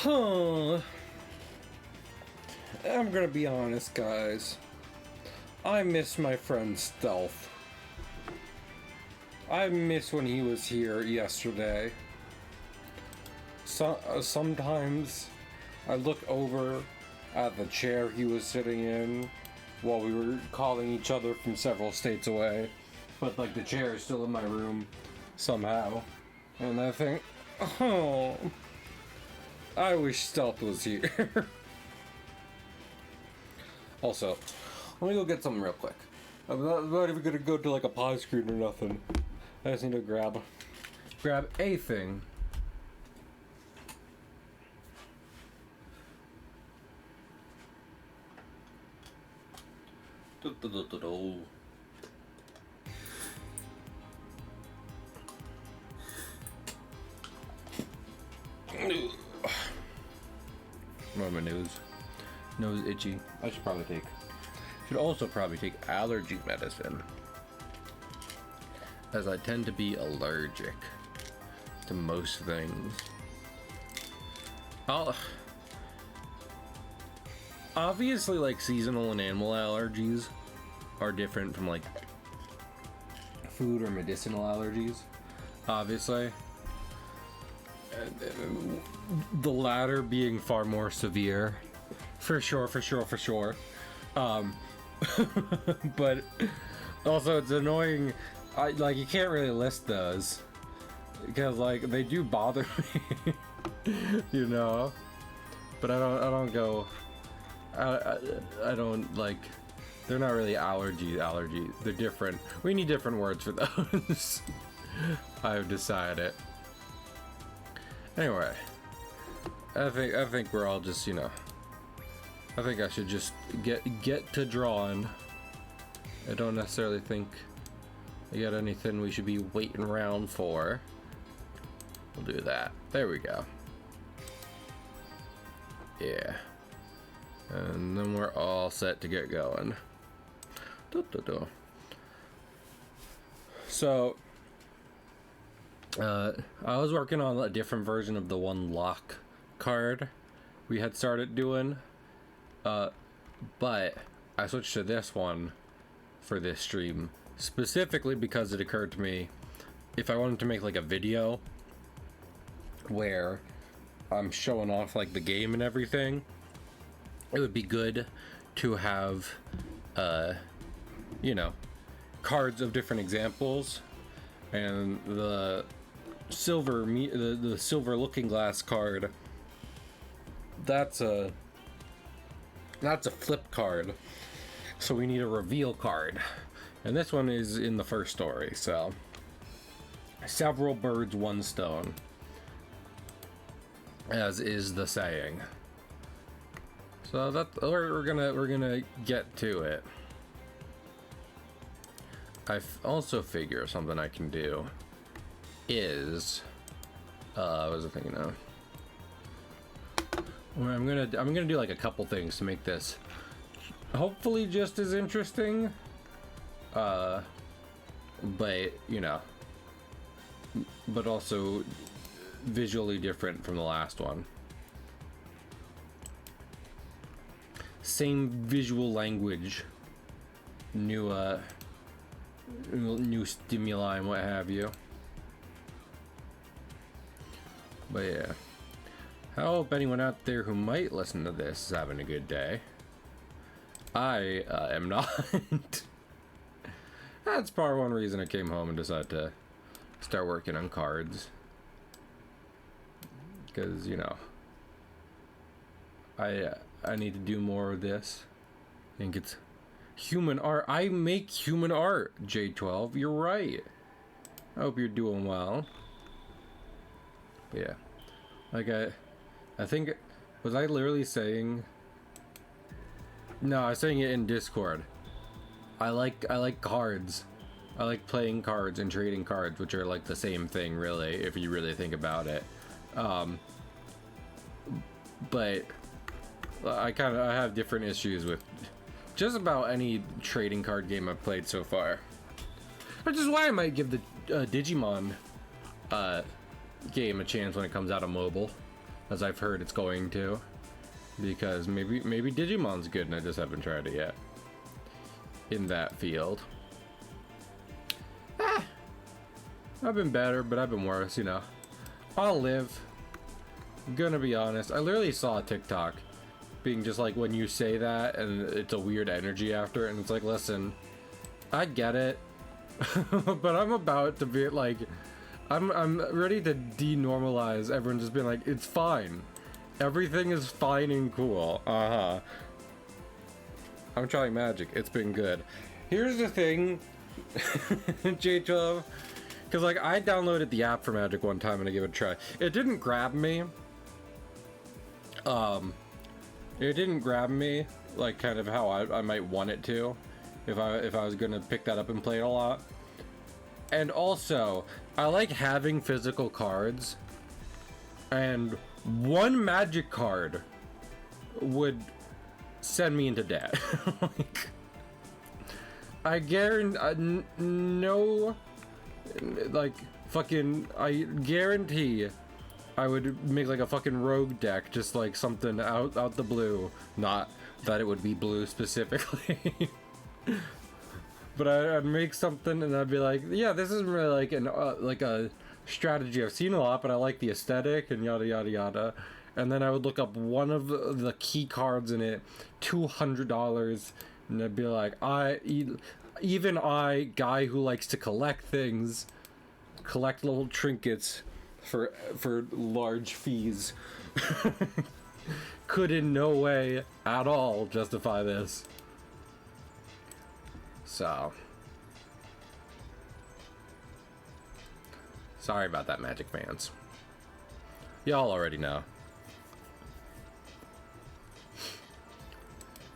Huh. I'm gonna be honest, guys. I miss my friend Stealth. I miss when he was here yesterday. Sometimes I look over at the chair he was sitting in while we were calling each other from several states away. But like the chair is still in my room somehow. And I think, oh, I wish Stealth was here. Also, let me go get something real quick. I'm not even gonna go to like a pause screen or nothing. I just need to grab a thing. My nose itchy. I should also probably take allergy medicine, as I tend to be allergic to most things. Obviously, like, seasonal and animal allergies are different from like food or medicinal allergies, obviously. The latter being far more severe, for sure. But also it's annoying. Like, you can't really list those because like they do bother me, you know. But I don't go. I don't like. They're not really allergy. They're different. We need different words for those. I've decided. Anyway, I think we're all just, you know. I think I should just get to drawing. I don't necessarily think I got anything we should be waiting around for. We'll do that. There we go. Yeah. And then we're all set to get going. So, I was working on a different version of the one lock card we had started doing. But I switched to this one for this stream specifically because it occurred to me if I wanted to make like a video where I'm showing off like the game and everything, it would be good to have you know, cards of different examples, and the silver looking glass card, that's a flip card, so we need a reveal card, and this one is in the first story. So several birds, one stone, as is the saying. So that we're gonna get to it. I also figure something I can do is what was I thinking of? I'm gonna do like a couple things to make this hopefully just as interesting, but you know, but also visually different from the last one. Same visual language, new stimuli and what have you. But yeah, I hope anyone out there who might listen to this is having a good day. I am not. That's part one reason I came home and decided to start working on cards, because, you know, I need to do more of this. I think it's human art. I make human art, J12. You're right. I hope you're doing well. But yeah, like I think, was I literally saying? No, I was saying it in Discord. I like cards. I like playing cards and trading cards, which are like the same thing, really, if you really think about it. But I have different issues with just about any trading card game I've played so far, which is why I might give the Digimon game a chance when it comes out on mobile. as I've heard it's going to. Because maybe Digimon's good and I just haven't tried it yet. In that field. I've been better, but I've been worse, you know. I'll live. I'm gonna be honest. I literally saw a TikTok being just like, when you say that and it's a weird energy after, and it's like, listen, I get it, but I'm about to be like, I'm ready to denormalize everyone just being like, it's fine. Everything is fine and cool. I'm trying Magic. It's been good. Here's the thing, J12, because like I downloaded the app for Magic one time and I gave it a try. It didn't grab me. It didn't grab me like kind of how I might want it to, if I was gonna pick that up and play it a lot. And also, I like having physical cards, and one Magic card would send me into debt. Like, I guarantee, no, like, fucking, I guarantee I would make like a fucking rogue deck, just like something out the blue. Not that it would be blue specifically. But I'd make something and I'd be like, yeah, this isn't really like an like a strategy I've seen a lot, but I like the aesthetic and yada yada yada. And then I would look up one of the key cards in it, $200, and I'd be like, even I, guy who likes to collect things, collect little trinkets for large fees, could in no way at all justify this. So, sorry about that, Magic fans. Y'all already know.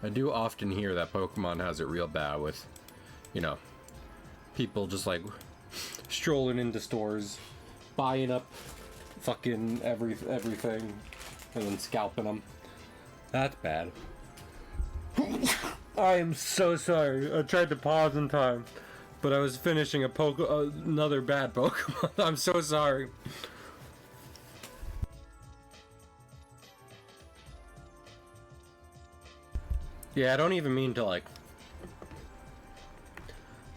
I do often hear that Pokemon has it real bad with, you know, people just like strolling into stores, buying up fucking everything, and then scalping them. That's bad. I am so sorry. I tried to pause in time, but I was finishing another bad Pokemon. I'm so sorry. Yeah, I don't even mean to like,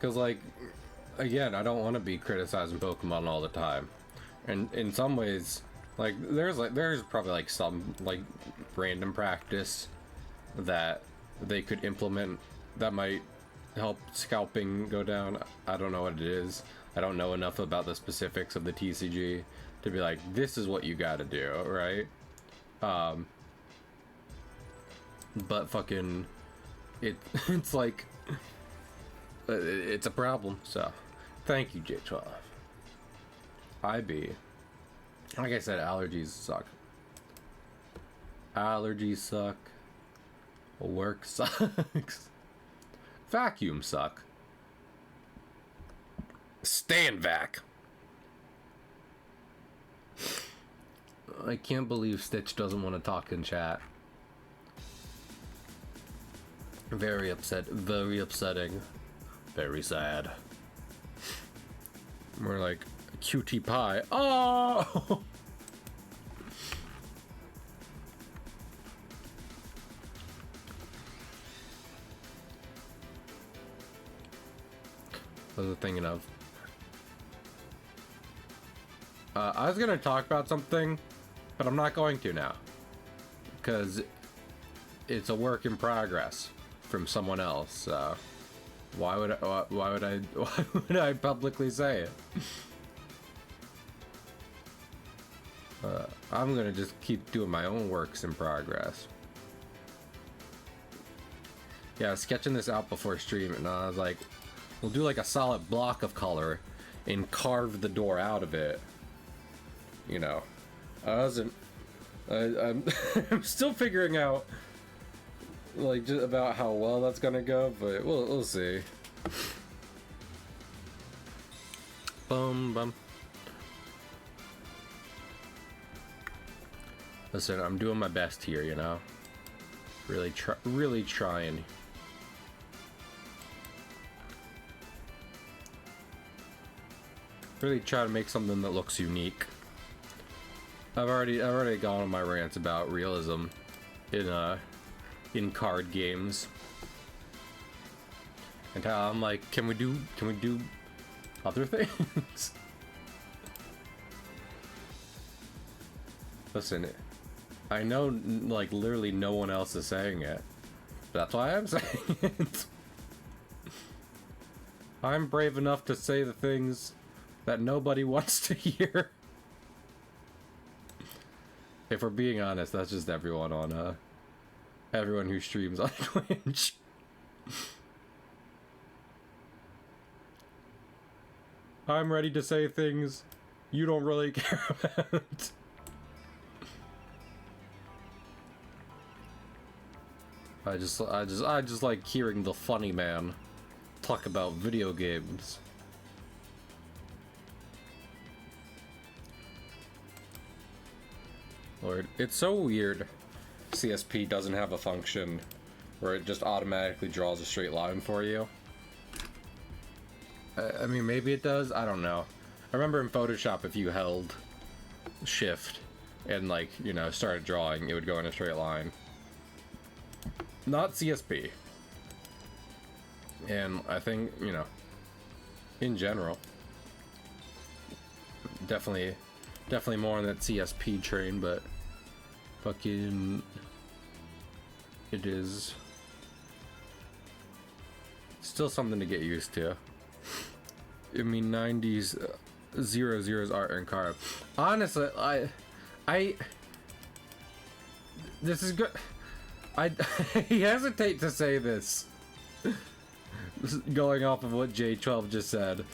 cause like, again, I don't want to be criticizing Pokemon all the time, and in some ways, like there's probably like some like random practice that they could implement that might help scalping go down. I don't know what it is. I don't know enough about the specifics of the TCG to be like, this is what you gotta do, right? But fucking, it's like, it's a problem. So, thank you, J12. IB. Like I said, allergies suck. Allergies suck. Work sucks. Vacuum suck. Stand vac. I can't believe Stitch doesn't want to talk in chat. Very upset. Very upsetting. Very sad. We're like cutie pie. Oh! What was I thinking of? I was gonna talk about something, but I'm not going to now, because it's a work in progress from someone else. Why would I publicly say it? I'm gonna just keep doing my own works in progress. Yeah, I was sketching this out before stream, and I was like, we'll do like a solid block of color and carve the door out of it. You know, I'm still figuring out like just about how well that's gonna go, but we'll see. Bum bum. Listen, I'm doing my best here, you know. Really trying. Really try to make something that looks unique. I've already gone on my rants about realism in card games. And how I'm like, can we do other things? Listen, I know like literally no one else is saying it. That's why I'm saying it. I'm brave enough to say the things that nobody wants to hear. If we're being honest, that's just everyone on everyone who streams on Twitch. I'm ready to say things you don't really care about. I just like hearing the funny man talk about video games. Lord, it's so weird. CSP doesn't have a function where it just automatically draws a straight line for you. I mean, maybe it does. I don't know. I remember in Photoshop, if you held Shift and, like, you know, started drawing, it would go in a straight line. Not CSP. And I think, you know, in general, definitely more on that CSP train, but fucking it is still something to get used to. I mean, 90s 00's art and card. Honestly, I this is good. I hesitate to say this, going off of what J12 just said.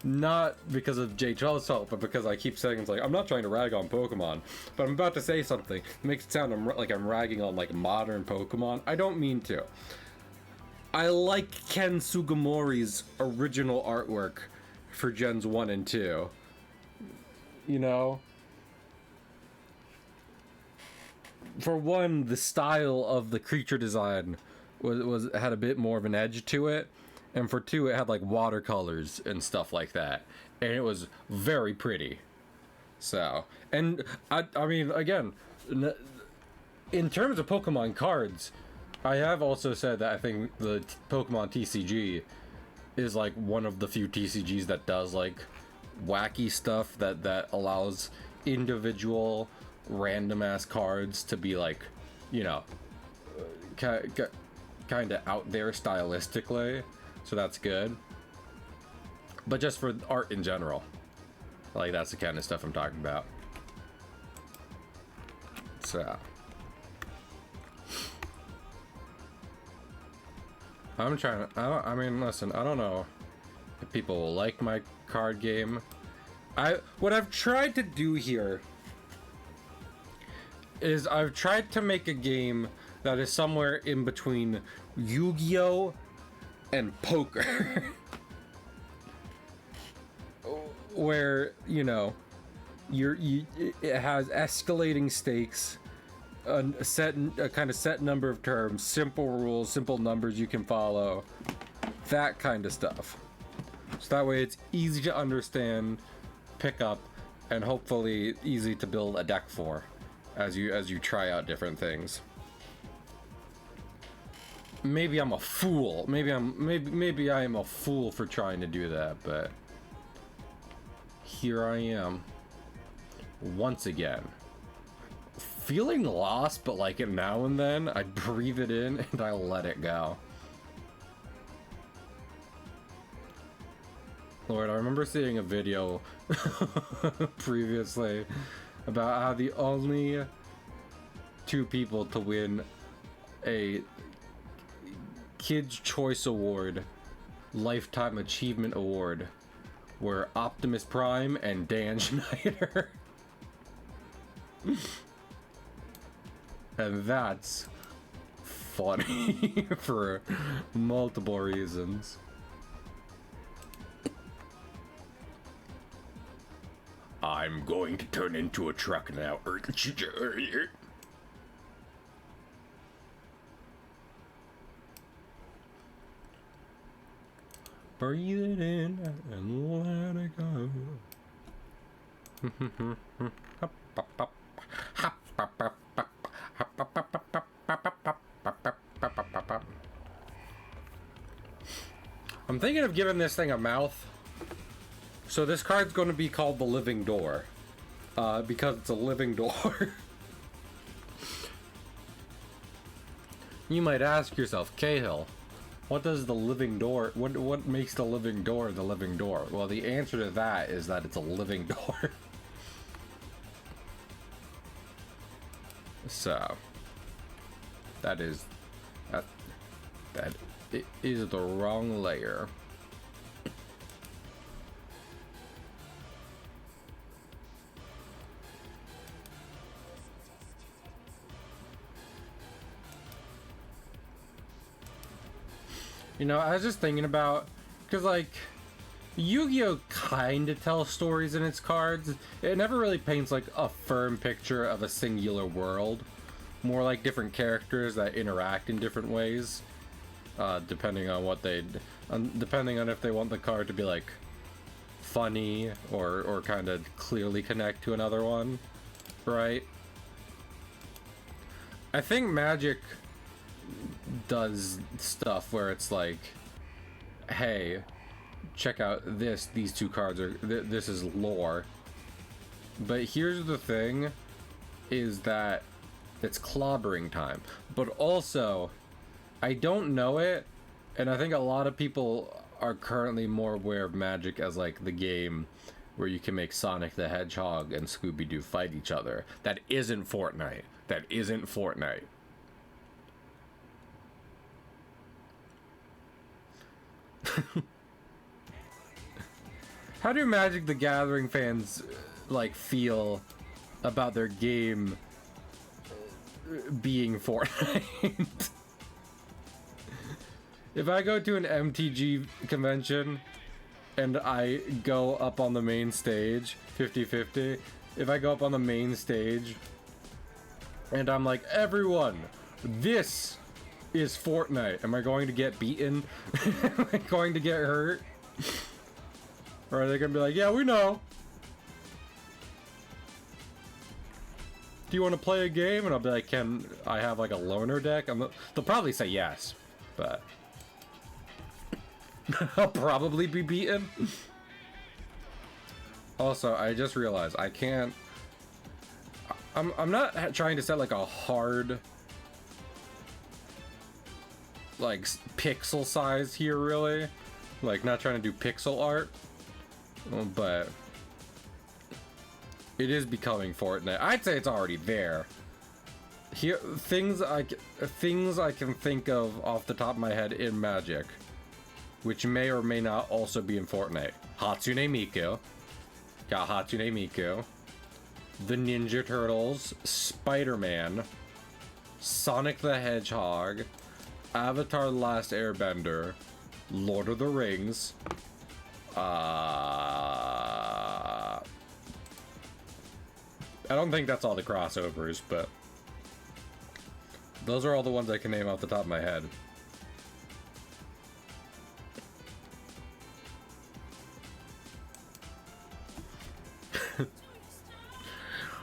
Not because of J12's fault, but because I keep saying it's like, I'm not trying to rag on Pokemon, but I'm about to say something. It makes it sound like I'm ragging on, like, modern Pokemon. I don't mean to. I like Ken Sugimori's original artwork for Gens 1 and 2. You know? For one, the style of the creature design had a bit more of an edge to it. And for two, it had like watercolors and stuff like that. And it was very pretty. So, and I mean, again, in terms of Pokemon cards, I have also said that I think the Pokemon TCG is like one of the few TCGs that does like wacky stuff that allows individual random ass cards to be like, you know, kind of out there stylistically. So that's good. But just for art in general, like, that's the kind of stuff I'm talking about. So I'm trying to, I mean, listen, I don't know if people will like my card game. What I've tried to do here is I've tried to make a game that is somewhere in between Yu-Gi-Oh! And poker. Where, you know, it has escalating stakes, a kind of set number of terms, simple rules, simple numbers you can follow, that kind of stuff. So that way it's easy to understand, pick up, and hopefully easy to build a deck for as you try out different things. Maybe I'm a fool. Maybe I am a fool for trying to do that, but here I am once again, feeling lost, but like now and then I breathe it in and I let it go. Lord, I remember seeing a video previously about how the only two people to win a Kids' Choice Award Lifetime Achievement Award were Optimus Prime and Dan Schneider. And that's funny for multiple reasons. I'm going to turn into a truck now. Breathe it in and let it go. I'm thinking of giving this thing a mouth. So this card's going to be called the Living Door. Because it's a living door. You might ask yourself, Cahill, what does the living door, what makes the living door the living door? Well, the answer to that is that it's a living door. So, that is the wrong layer. You know, I was just thinking about, because like, Yu-Gi-Oh! Kind of tells stories in its cards. It never really paints like a firm picture of a singular world. More like different characters that interact in different ways. Depending on what depending on if they want the card to be like funny or kind of clearly connect to another one, right? I think Magic does stuff where it's like, hey, check out this, these two cards are this is lore. But here's the thing, is that it's clobbering time. But also, I don't know it, and I think a lot of people are currently more aware of Magic as like the game where you can make Sonic the Hedgehog and Scooby-Doo fight each other. That isn't Fortnite. That isn't Fortnite. How do Magic the Gathering fans like feel about their game being Fortnite? If I go to an MTG convention and I go up on the main stage 50-50, if I go up on the main stage and I'm like, everyone, this is Fortnite, am I going to get beaten? Am I going to get hurt? Or are they gonna be like, yeah, we know. Do you want to play a game? And I'll be like, can I have like a loner deck? They'll probably say yes, but I'll probably be beaten. Also, I just realized I can't. I'm not trying to set like a hard like pixel size here, really. Like, not trying to do pixel art, but it is becoming Fortnite. I'd say it's already there. Here, things I can think of off the top of my head in Magic, which may or may not also be in Fortnite. Hatsune Miku. Got Hatsune Miku. The Ninja Turtles. Spider-Man. Sonic the Hedgehog. Avatar: The Last Airbender. Lord of the Rings. I don't think that's all the crossovers, but those are all the ones I can name off the top of my head.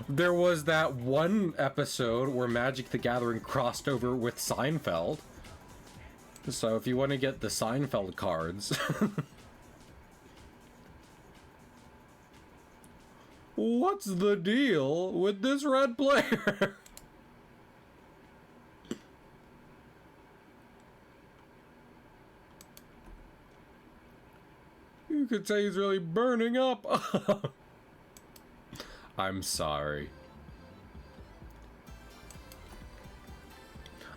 There was that one episode where Magic the Gathering crossed over with Seinfeld. So if you want to get the Seinfeld cards... What's the deal with this red player? You could say he's really burning up. I'm sorry.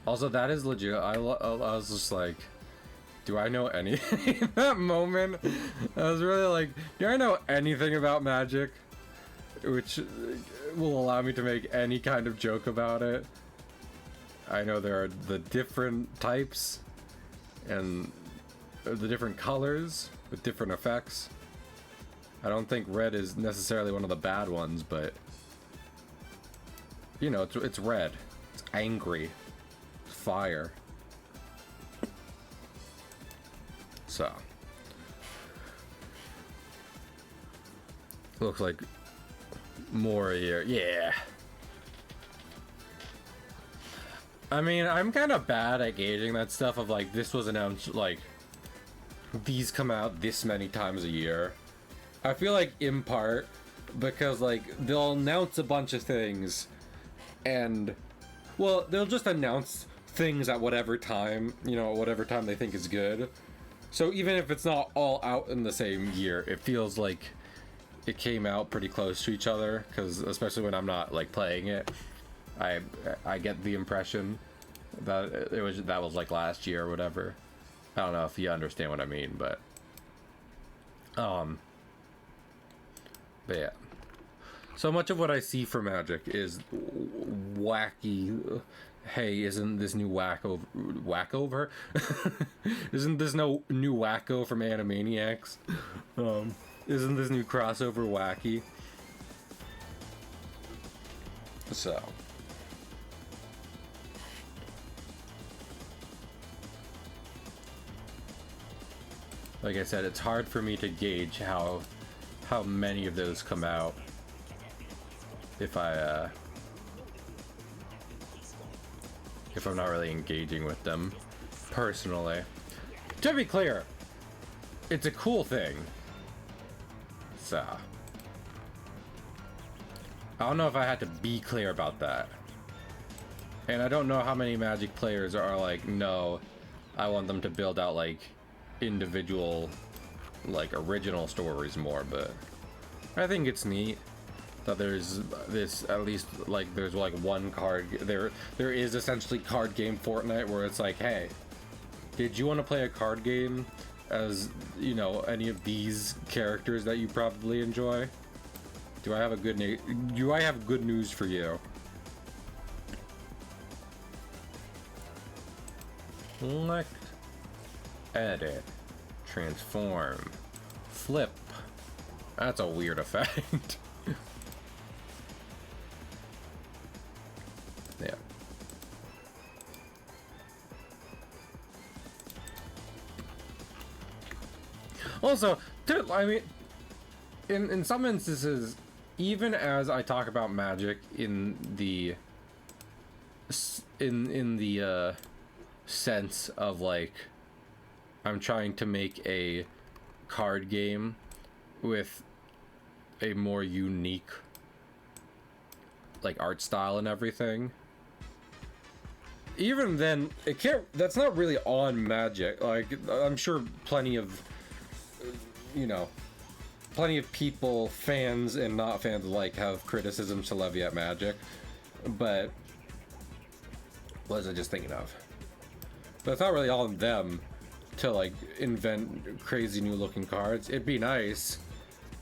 Also, that is legit. I was just like, do I know anything in that moment? I was really like, do I know anything about Magic? Which will allow me to make any kind of joke about it. I know there are the different types and the different colors with different effects. I don't think red is necessarily one of the bad ones, but you know, it's red. It's angry. It's fire. So looks like more here. Yeah. I mean, I'm kind of bad at gauging that stuff of like, this was announced like these come out this many times a year. I feel like in part because like they'll announce a bunch of things and well, they'll just announce things at whatever time, you know, whatever time they think is good. So even if it's not all out in the same year, it feels like it came out pretty close to each other, because especially when I'm not like playing it, I get the impression that that was like last year or whatever. I don't know if you understand what I mean, but yeah. So much of what I see for Magic is wacky. Hey, isn't this new wackover? Isn't this no new wacko from Animaniacs? Isn't this new crossover wacky? So. Like I said, it's hard for me to gauge how many of those come out if I'm not really engaging with them personally. To be clear, it's a cool thing. So I don't know if I had to be clear about that. And I don't know how many Magic players are like, no, I want them to build out like individual like original stories more, but I think it's neat that there's this, at least like there's like one card there is essentially card game Fortnite where it's like, hey, did you want to play a card game as, you know, any of these characters that you probably enjoy? Do I have good news for you? Select, edit, transform, flip. That's a weird effect. Yeah. Also, I mean, in some instances, even as I talk about Magic in the sense of like I'm trying to make a card game with a more unique like art style and everything, even then it can't, that's not really on Magic. Like I'm sure plenty of, you know, plenty of people, fans and not fans alike, have criticisms to levy at Magic, but what was I just thinking of? But it's not really on them to like invent crazy new looking cards. It'd be nice,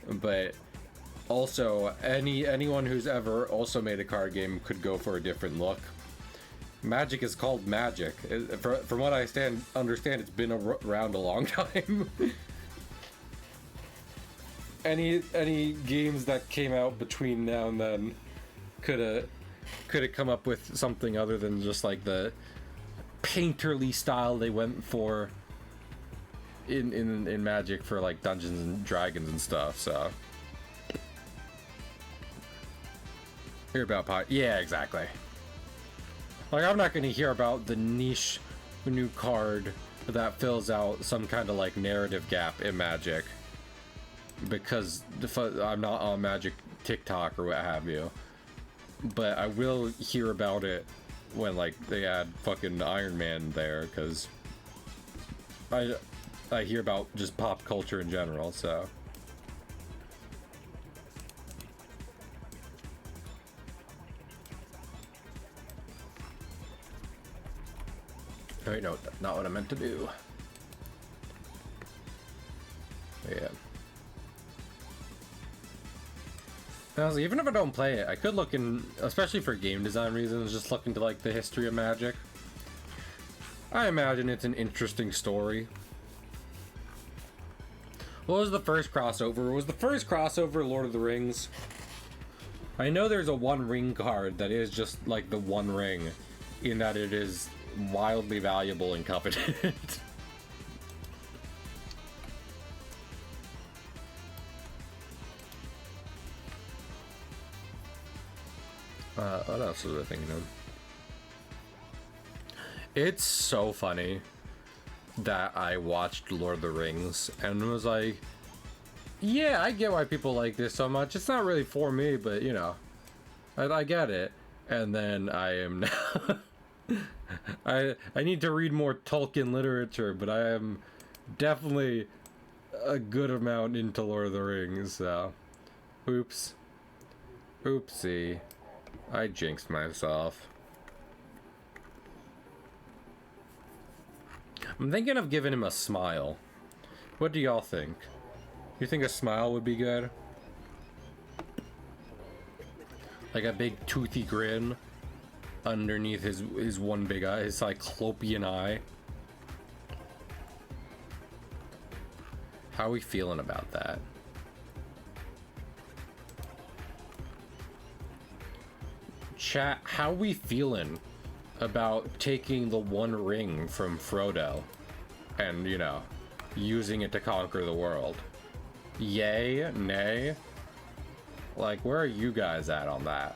but also anyone who's ever also made a card game could go for a different look. Magic is called Magic. From what I understand, it's been around a long time. Any games that came out between now and then could have come up with something other than just like the painterly style they went for in Magic for like Dungeons and Dragons and stuff. So hear about yeah, exactly. Like I'm not gonna hear about the niche new card that fills out some kind of like narrative gap in Magic because I'm not on Magic TikTok or what have you, but I will hear about it when like they add fucking Iron Man there, because I hear about just pop culture in general. So wait, no, that's not what I meant to do. Yeah. Honestly, even if I don't play it, I could look in, especially for game design reasons, just look into like the history of Magic. I imagine it's an interesting story. What was the first crossover? Was the first crossover Lord of the Rings? I know there's a One Ring card that is just like the One Ring, in that it is wildly valuable and coveted. What else was I thinking of? It's so funny. that I watched Lord of the Rings and was like, yeah, I get why people like this so much. It's not really for me, but you know, I get it. And then I am now I need to read more Tolkien literature, but I am definitely a good amount into Lord of the Rings, so oops. Oopsie. I jinxed myself. I'm thinking of giving him a smile. What do y'all think? You think a smile would be good? Like a big toothy grin underneath his one big eye, his cyclopean eye. How are we feeling about that? Chat, how we feeling about taking the One Ring from Frodo and, you know, using it to conquer the world? Yay? Nay? Like, where are you guys at on that?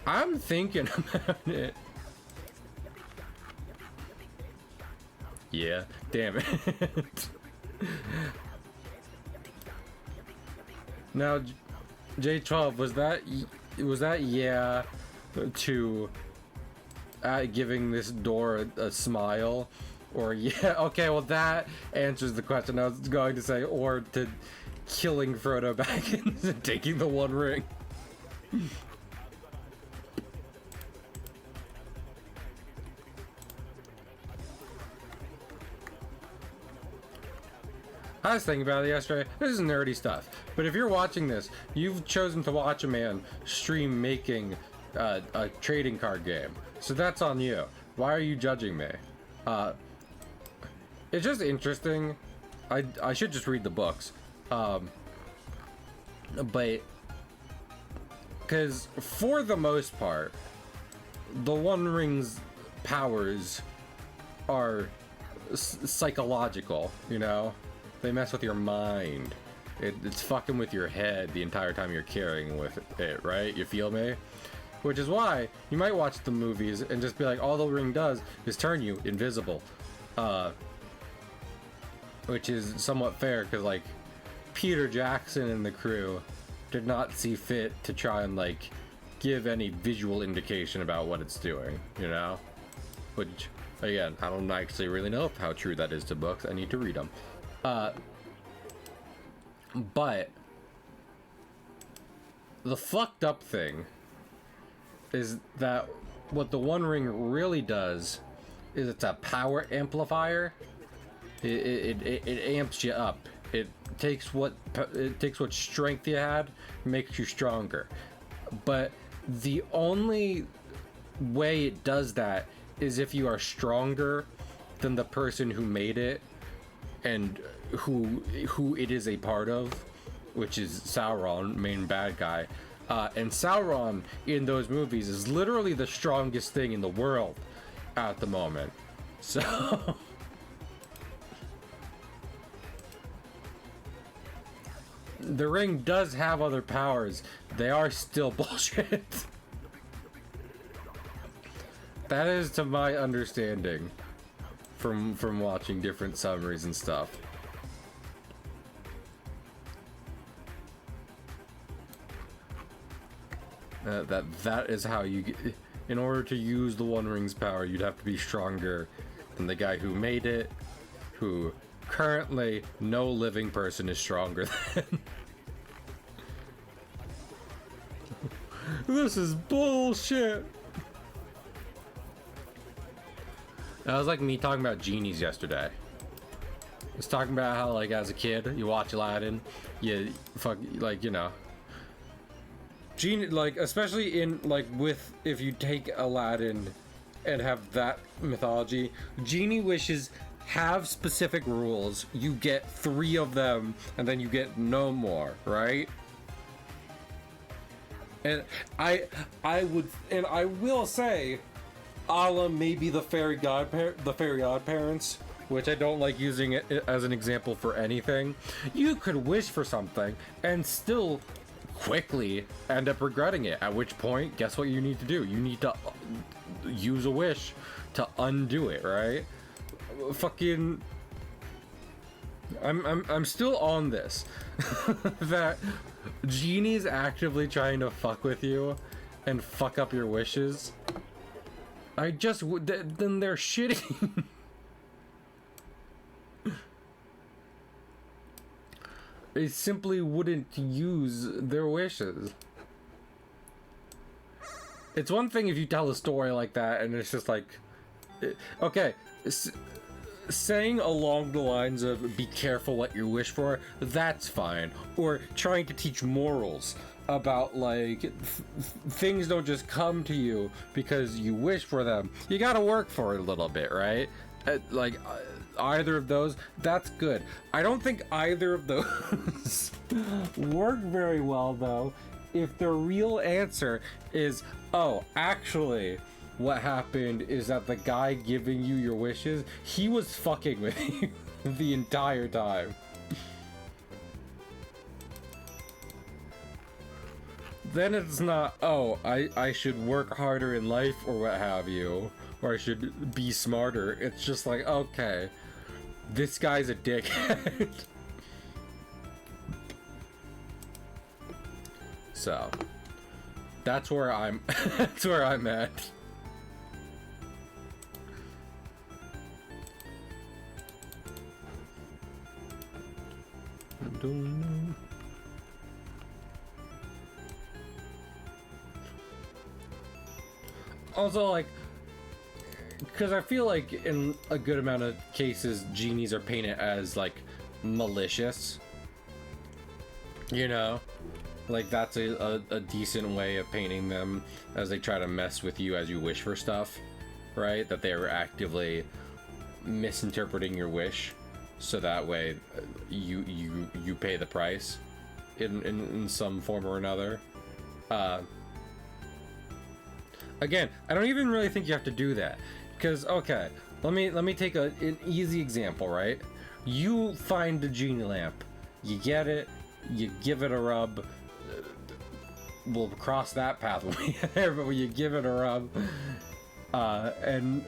I'm thinking about it. Yeah, damn it. Now, J12, was that yeah to giving this door a smile, or yeah? Okay, well that answers the question I was going to say, or to killing Frodo Baggins and taking the One Ring. I was thinking about it yesterday. This is nerdy stuff. But if you're watching this, you've chosen to watch a man stream making a trading card game. So that's on you. Why are you judging me? It's just interesting. I should just read the books. But because for the most part, the One Ring's powers are psychological, you know? They mess with your mind. It's fucking with your head the entire time you're carrying with it, right? You feel me? Which is why you might watch the movies and just be like, all the ring does is turn you invisible. Which is somewhat fair, because like Peter Jackson and the crew did not see fit to try and like give any visual indication about what it's doing, you know? Which, again, I don't actually really know how true that is to books. I need to read them. But the fucked up thing is that what the One Ring really does is it's a power amplifier. It amps you up. It takes what strength you had, makes you stronger. But the only way it does that is if you are stronger than the person who made it and who it is a part of, which is Sauron, main bad guy. And Sauron in those movies is literally the strongest thing in the world at the moment. So the ring does have other powers. They are still bullshit. That is to my understanding from watching different summaries and stuff. That is how you get, in order to use the One Ring's power, you'd have to be stronger than the guy who made it, who currently no living person is stronger than. This is bullshit. That was like me talking about genies yesterday. I was talking about how, like, as a kid, you watch Aladdin, you fuck, like, you know, genie, like, especially in, like, with, if you take Aladdin and have that mythology, genie wishes have specific rules. You get 3 of them, and then you get no more, right? And I will say, a la maybe the fairy godparents, which I don't like using it as an example for anything. You could wish for something and still quickly end up regretting it, at which point, guess what you need to do? You need to use a wish to undo it, right? fucking... I'm still on this. That Genie's actively trying to fuck with you and fuck up your wishes. I just... then they're shitty. They simply wouldn't use their wishes. It's one thing if you tell a story like that and it's just like... Okay, saying along the lines of be careful what you wish for, that's fine. Or trying to teach morals about like things don't just come to you because you wish for them. You gotta work for it a little bit, right? Either of those, that's good. I don't think either of those work very well though if the real answer is, oh, actually what happened is that the guy giving you your wishes, he was fucking with you the entire time. Then it's not, oh, I should work harder in life or what have you, or I should be smarter. It's just like, okay, this guy's a dickhead. So, that's where I'm at. I don't know. Also, like, because I feel like in a good amount of cases, genies are painted as, like, malicious. You know? Like, that's a decent way of painting them as they try to mess with you as you wish for stuff. Right? That they're actively misinterpreting your wish. So that way, you pay the price in some form or another. Again, I don't even really think you have to do that. Because, okay, let me take an easy example, right? You find the genie lamp, you get it, you give it a rub. We'll cross that path when we get there, but when you give it a rub, and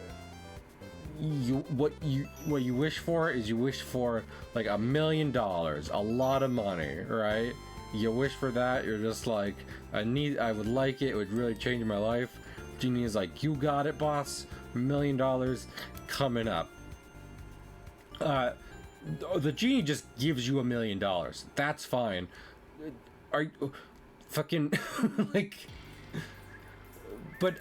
what you wish for is you wish for like $1 million, a lot of money, right? You wish for that. You're just like, I would like it. It would really change my life. Genie is like, you got it, boss. $1 million coming up. The genie just gives you $1 million. That's fine. Are you fucking like? But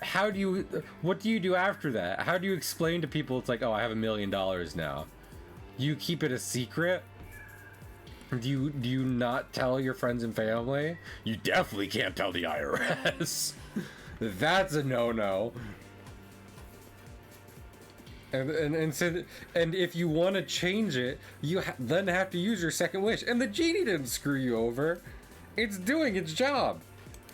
what do you do after that? How do you explain to people it's like, oh, I have $1 million now? You keep it a secret? Do you not tell your friends and family? You definitely can't tell the IRS. That's a no-no. And if you want to change it, you then have to use your second wish. And the genie didn't screw you over. It's doing its job.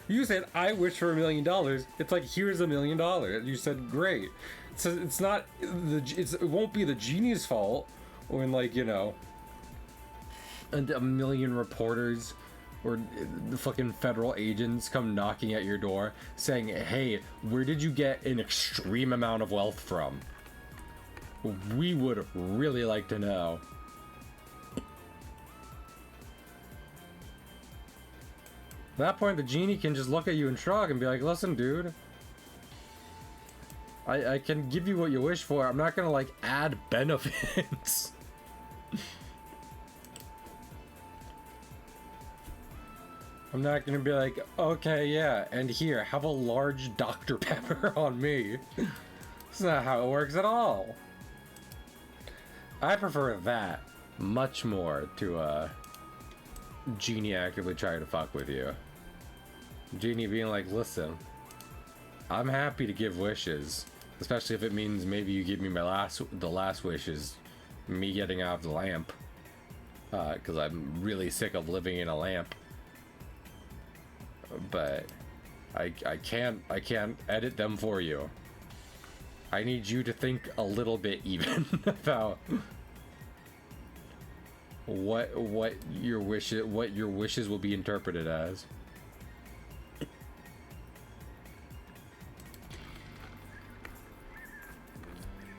You said, I wish for $1 million. It's like, here's $1 million. You said, great. So it's not, it won't be the genie's fault when, like, you know, a million reporters or the fucking federal agents come knocking at your door saying, hey, where did you get an extreme amount of wealth from? We would really like to know. At that point, the genie can just look at you and shrug and be like, listen, dude, I can give you what you wish for. I'm not gonna, like, add benefits. I'm not gonna be like, okay, yeah, and here, have a large Dr. Pepper on me. That's not how it works at all. I prefer that much more to Genie actively trying to fuck with you. Genie being like, listen, I'm happy to give wishes, especially if it means maybe you give me the last wish is me getting out of the lamp, because I'm really sick of living in a lamp. But I can't edit them for you. I need you to think a little bit even about what your wishes will be interpreted as.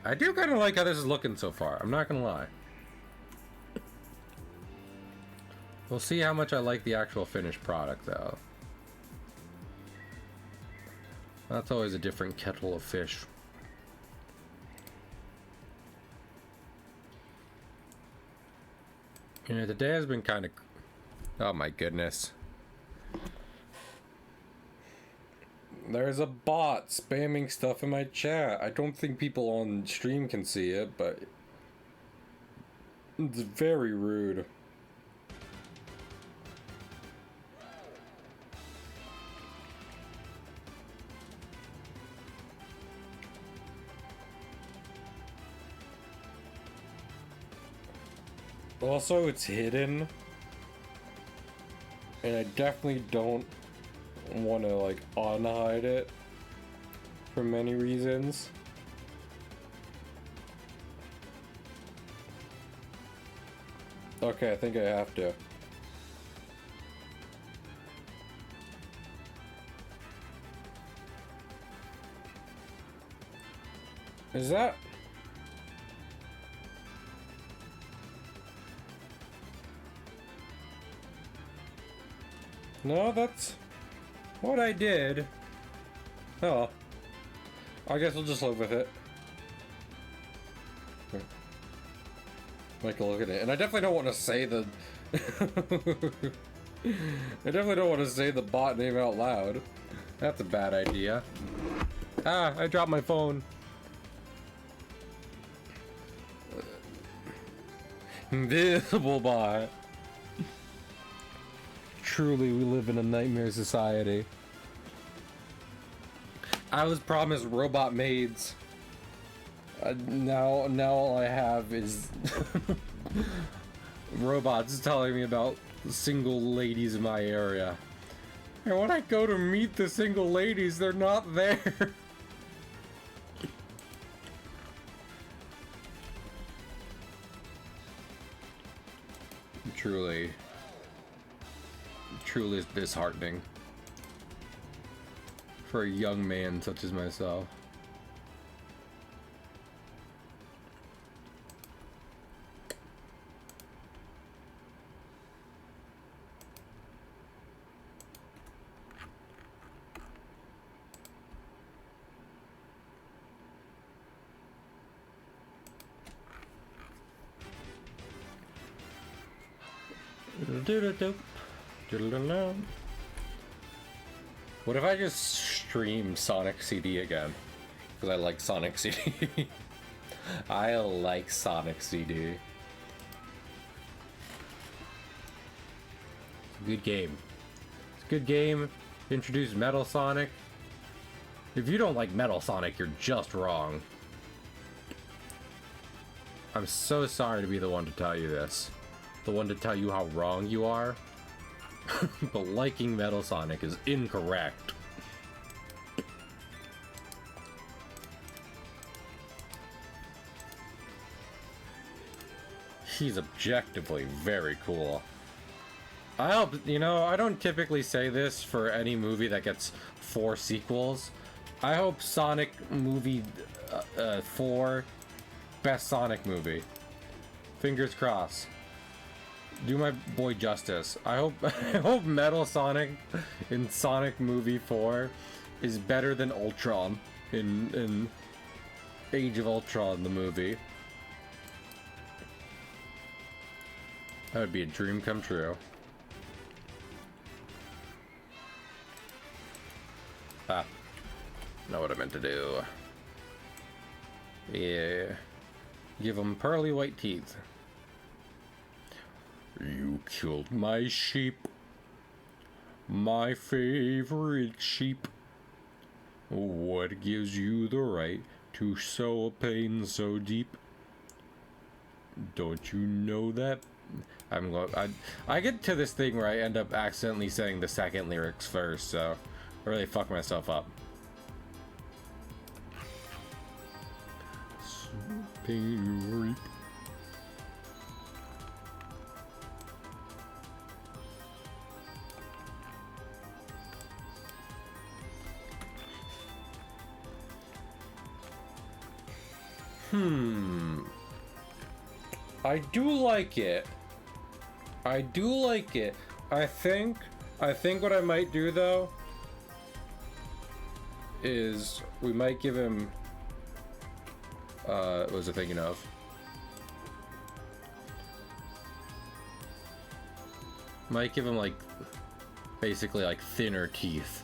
I do kind of like how this is looking so far. I'm not gonna lie. We'll see how much I like the actual finished product, though. That's always a different kettle of fish. You know, today has been kind of... Oh my goodness. There's a bot spamming stuff in my chat. I don't think people on stream can see it, but... It's very rude. Also, it's hidden, and I definitely don't want to like unhide it for many reasons. Okay, I think I have to. Is that... No, that's what I did. Oh. I guess we'll just live with it. Like, look at it. And I definitely don't want to say the... I definitely don't want to say the bot name out loud. That's a bad idea. Ah, I dropped my phone. Invisible bot. Truly, we live in a nightmare society. I was promised robot maids. Now all I have is robots telling me about single ladies in my area. And when I go to meet the single ladies, they're not there. Truly is disheartening for a young man such as myself. What if I just stream Sonic CD again? Because I like Sonic CD. I like Sonic CD. It's a good game. It's a good game. Introduced Metal Sonic. If you don't like Metal Sonic, you're just wrong. I'm so sorry to be the one to tell you this. The one to tell you how wrong you are. But liking Metal Sonic is incorrect. He's objectively very cool. I hope, you know, I don't typically say this for any movie that gets 4 sequels. I hope Sonic movie 4, best Sonic movie. Fingers crossed. Do my boy justice. I hope Metal Sonic in Sonic Movie 4 is better than Ultron in Age of Ultron, the movie. That would be a dream come true. Ah. Know what I meant to do. Yeah. Give him pearly white teeth. You killed my sheep. My favorite sheep. What gives you the right to sow a pain so deep? Don't you know that? I get to this thing where I end up accidentally saying the second lyrics first, so I really fuck myself up. Pain you reap. I do like it. I do like it. I think what I might do though is we might give him what was I thinking of? Might give him like basically like thinner teeth.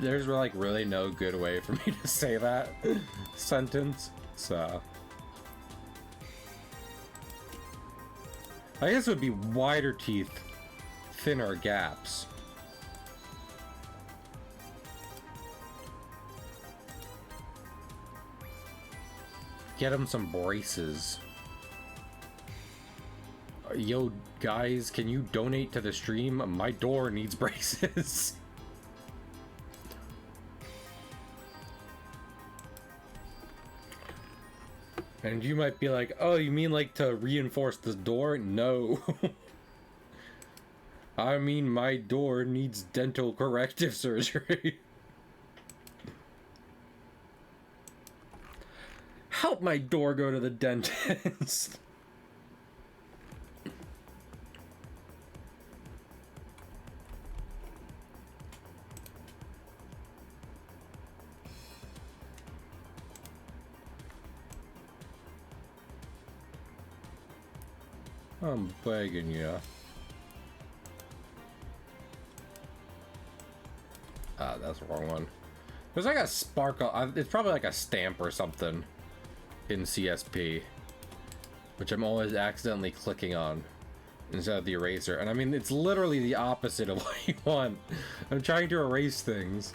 There's like really no good way for me to say that sentence, so I guess it would be wider teeth, thinner gaps. Get him some braces. Yo, guys, can you donate to the stream? My door needs braces. And you might be like, oh, you mean like to reinforce the door? No. I mean, my door needs dental corrective surgery. Help my door go to the dentist. I'm begging you. Ah, that's the wrong one. There's like a sparkle. It's probably like a stamp or something in CSP, which I'm always accidentally clicking on instead of the eraser. And I mean, it's literally the opposite of what you want. I'm trying to erase things,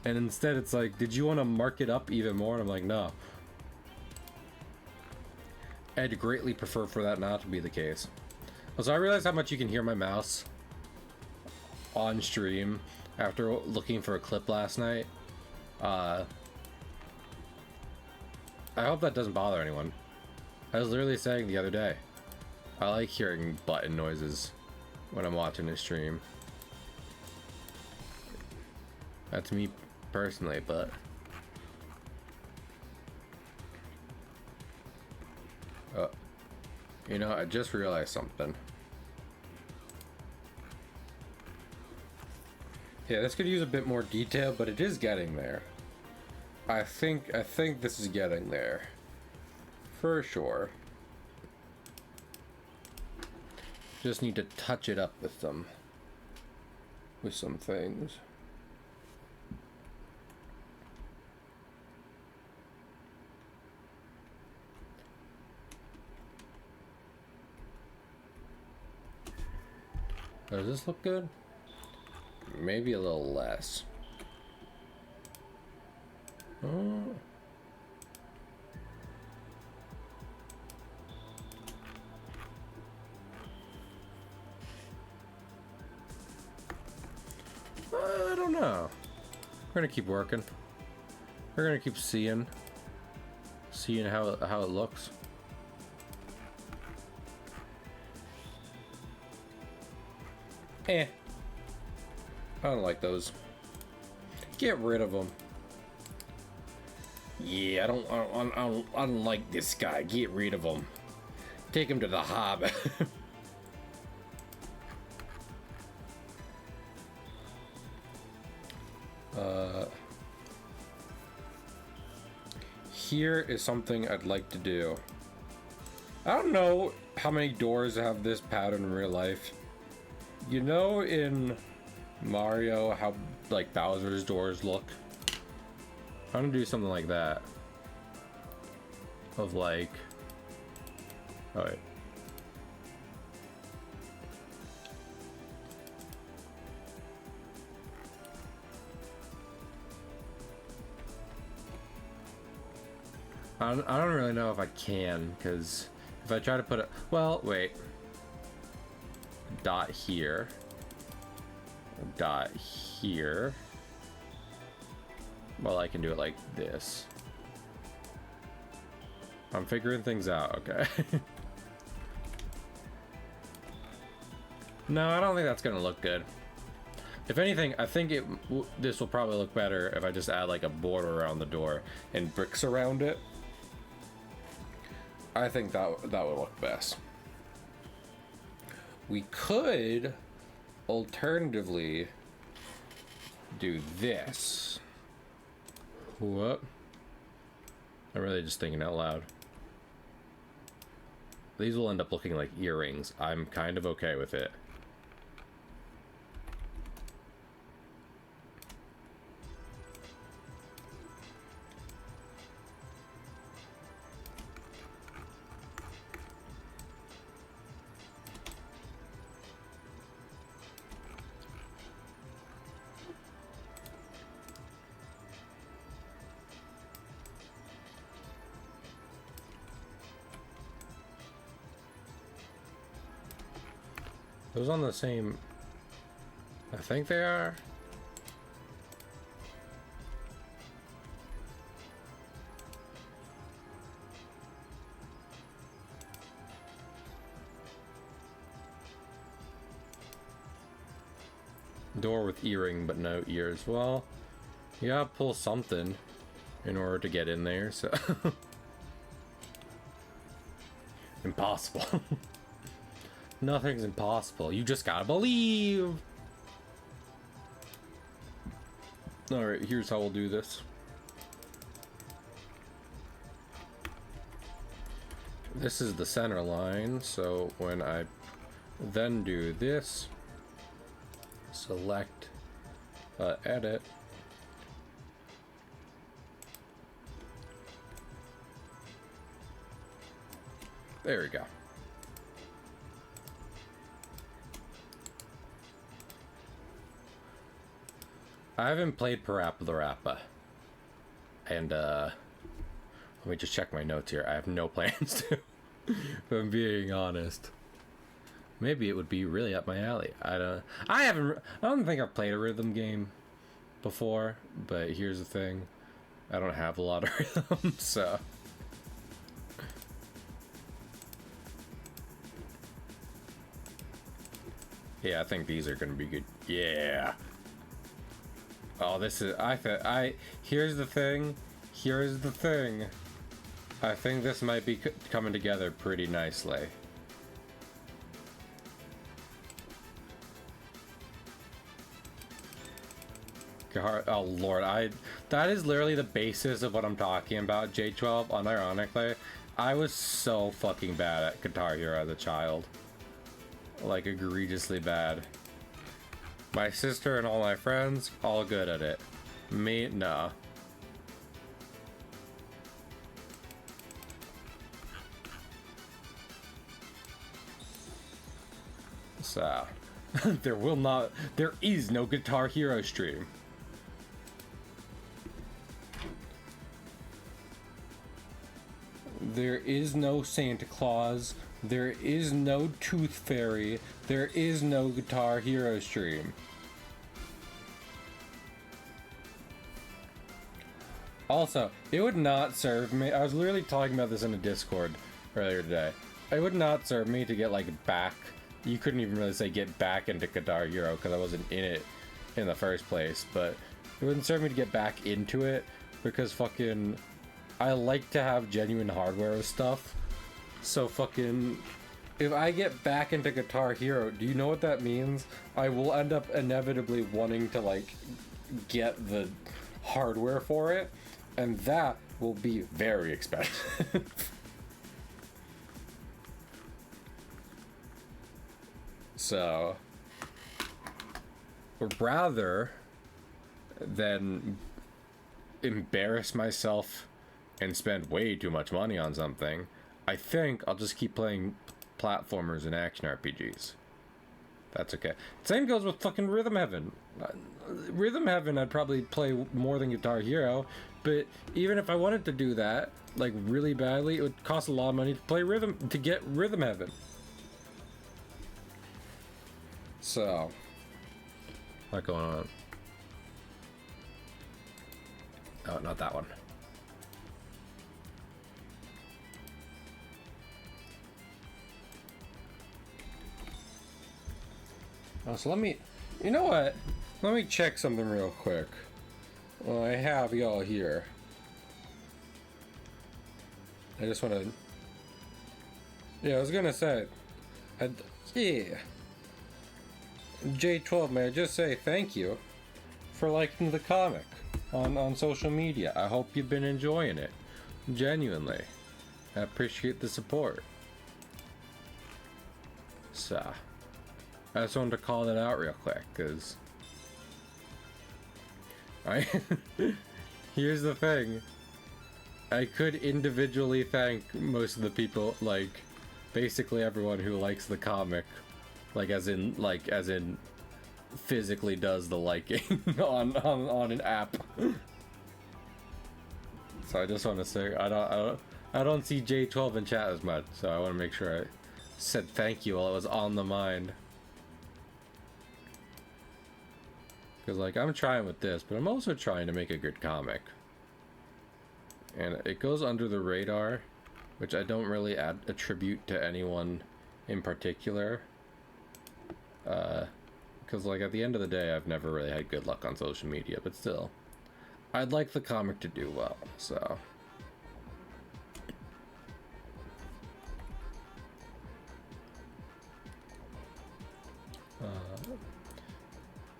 and instead it's like, did you want to mark it up even more? And I'm like, no. I'd greatly prefer for that not to be the case. Also, I realized how much you can hear my mouse on stream after looking for a clip last night. I hope that doesn't bother anyone. I was literally saying the other day, I like hearing button noises when I'm watching a stream. That's me personally, but you know, I just realized something. Yeah, this could use a bit more detail, but it is getting there. I think this is getting there. For sure. Just need to touch it up with some things. Does this look good? Maybe a little less. Oh. I don't know. We're gonna keep working. We're gonna keep seeing how it looks. I don't like those. Get rid of them. Yeah, I don't like this guy. Get rid of him. Take him to the Hobbit. Here is something I'd like to do. I don't know how many doors have this pattern in real life. You know, in Mario, how like Bowser's doors look? I'm gonna do something like that. Of like, alright. I don't really know if I can, because if I try to put it, well, wait. Dot here. Dot here. Well, I can do it like this. I'm figuring things out, okay. No, I don't think that's gonna look good. If anything, I think this will probably look better if I just add like a border around the door and bricks around it. I think that would look best. We could alternatively do this. What? I'm really just thinking out loud. These will end up looking like earrings. I'm kind of okay with it. Those on the same... I think they are. Door with earring but no ears. Well, you gotta pull something in order to get in there, so... Impossible. Nothing's impossible. You just gotta believe. Alright, here's how we'll do this. This is the center line, so when I then do this, select edit. There we go. I haven't played Parappa the Rappa, and let me just check my notes here. I have no plans to, if I'm being honest. Maybe it would be really up my alley. I don't think I've played a rhythm game before, but here's the thing. I don't have a lot of rhythm, so. Yeah, I think these are gonna be good. Yeah. Oh, this is, here's the thing. Here's the thing. I think this might be coming together pretty nicely. Oh lord, that is literally the basis of what I'm talking about, J12, unironically. I was so fucking bad at Guitar Hero as a child. Like, egregiously bad. My sister and all my friends, all good at it. Me, nah. So, there is no Guitar Hero stream. There is no Santa Claus. There is no Tooth Fairy. There is no Guitar Hero stream. Also, it would not serve me. I was literally talking about this in a Discord earlier today. It would not serve me to get like back. You couldn't even really say get back into Guitar Hero because I wasn't in it in the first place. But it wouldn't serve me to get back into it because fucking I like to have genuine hardware stuff. So fucking if I get back into Guitar Hero, do you know what that means? I will end up inevitably wanting to like get the hardware for it, and that will be very expensive. So, rather than embarrass myself and spend way too much money on something, I think I'll just keep playing platformers and action RPGs. That's okay. Same goes with fucking Rhythm Heaven. Rhythm Heaven I'd probably play more than Guitar Hero, but even if I wanted to do that, like really badly, it would cost a lot of money to get Rhythm Heaven. So, what's going on? Oh, not that one. Oh, so let me, you know what? Let me check something real quick. Well, I have y'all here. I just want to Yeah, I was gonna say, I, yeah. J12, may I just say thank you for liking the comic on social media. I hope you've been enjoying it. Genuinely. I appreciate the support. So, I just wanted to call that out real quick, because here's the thing. I could individually thank most of the people, like, basically everyone who likes the comic, as in physically does the liking on an app. So I just want to say I don't see J12 in chat as much, so I want to make sure I said thank you while it was on the mind. Because, like, I'm trying with this, but I'm also trying to make a good comic. And it goes under the radar, which I don't really attribute to anyone in particular. Because, like, at the end of the day, I've never really had good luck on social media, but still. I'd like the comic to do well, so...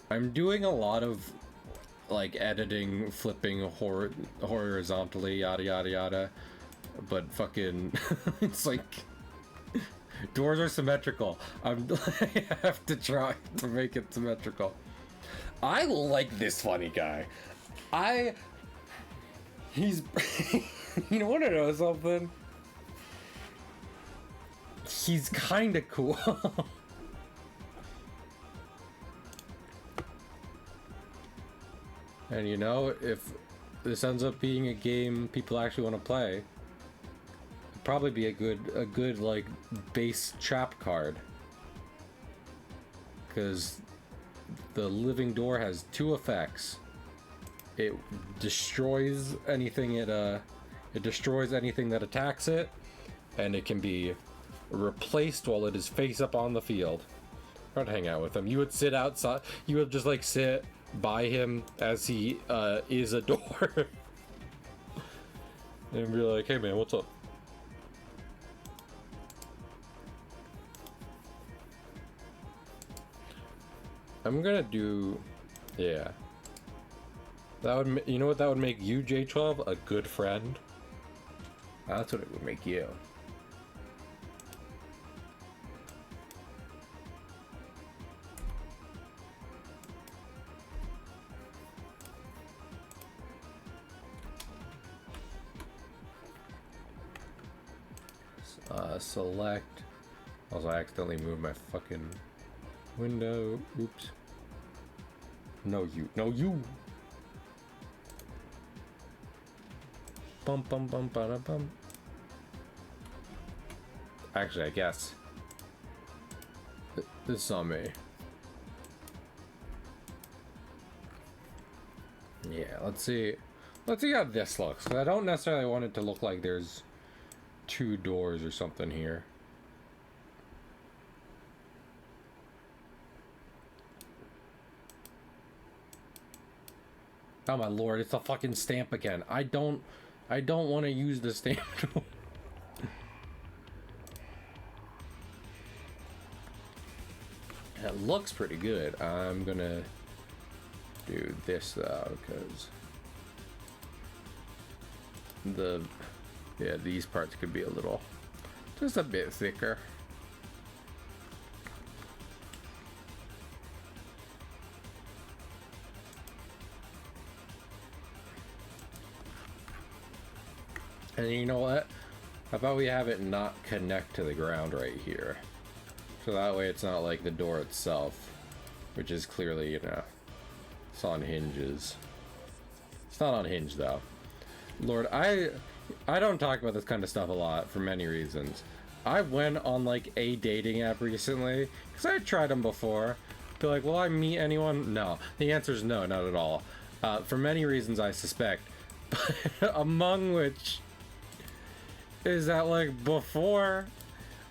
I'm doing a lot of, like, editing, flipping horizontally, yada yada yada, but fucking, it's like, doors are symmetrical. I have to try to make it symmetrical. I like this funny guy. He's, you want to know something? He's kind of cool. And you know, if this ends up being a game people actually want to play, it'd probably be a good like base trap card. Because the living door has 2 effects. It destroys anything it destroys anything that attacks it, and it can be replaced while it is face up on the field. I'd hang out with him. You would sit outside. You would just like sit by him as he is a door and be like, hey man, what's up? I'm gonna do, yeah, that would, you know what that would make you, J12? A good friend. That's what it would make you. Select. Also, I accidentally moved my fucking window. Oops. No, you. No, you. Bum bum bum ba bum. Actually, I guess this is on me. Yeah, let's see. Let's see how this looks. 'Cause I don't necessarily want it to look like there's 2 doors or something here. Oh my lord, it's a fucking stamp again. I don't want to use the stamp. It looks pretty good. I'm gonna do this though, because these parts could be just a bit thicker. And you know what? How about we have it not connect to the ground right here? So that way it's not like the door itself, which is clearly, you know, it's on hinges. It's not unhinged though. Lord, I don't talk about this kind of stuff a lot for many reasons. I went on like a dating app recently because I tried them before. Be like, will I meet anyone? No. The answer is no, not at all. For many reasons, I suspect. But among which is that, like, before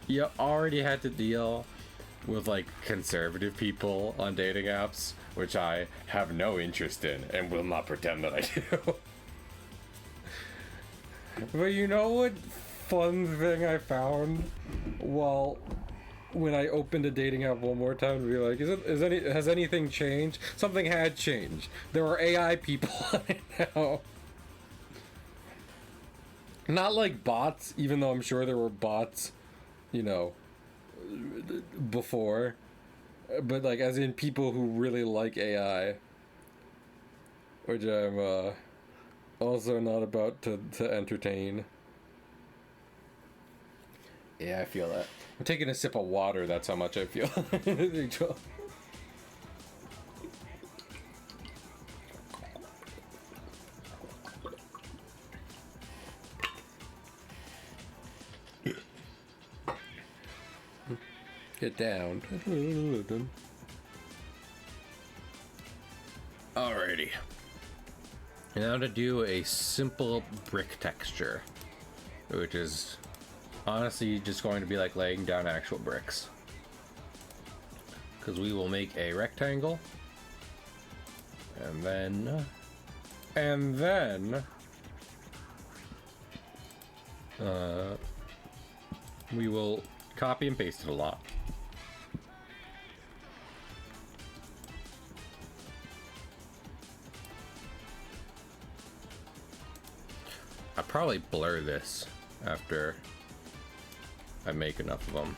you already had to deal with like conservative people on dating apps, which I have no interest in and will not pretend that I do. But you know what fun thing I found Well, when I opened a dating app one more time to be like, has anything changed? Something had changed. There are AI people on it now. Not like bots, even though I'm sure there were bots, you know, before. But like, as in people who really like AI. Which I'm also not about to entertain. Yeah, I feel that. I'm taking a sip of water, that's how much I feel. Get down. Alrighty. Now to do a simple brick texture, which is honestly just going to be like laying down actual bricks. Because we will make a rectangle, and then we will copy and paste it a lot. I'll probably blur this after I make enough of them.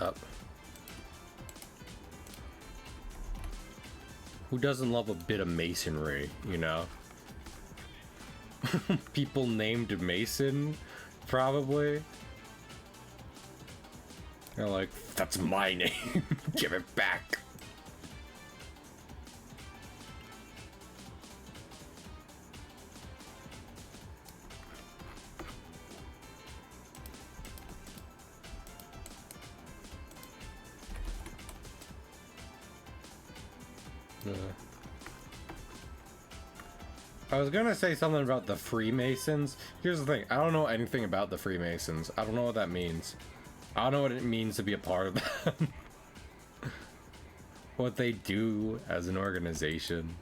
Up. Who doesn't love a bit of masonry, you know? People named Mason, probably. They're like, that's my name. Give it back. I was gonna say something about the Freemasons. Here's the thing, I don't know anything about the Freemasons. I don't know what that means. I don't know what it means to be a part of them. What they do as an organization.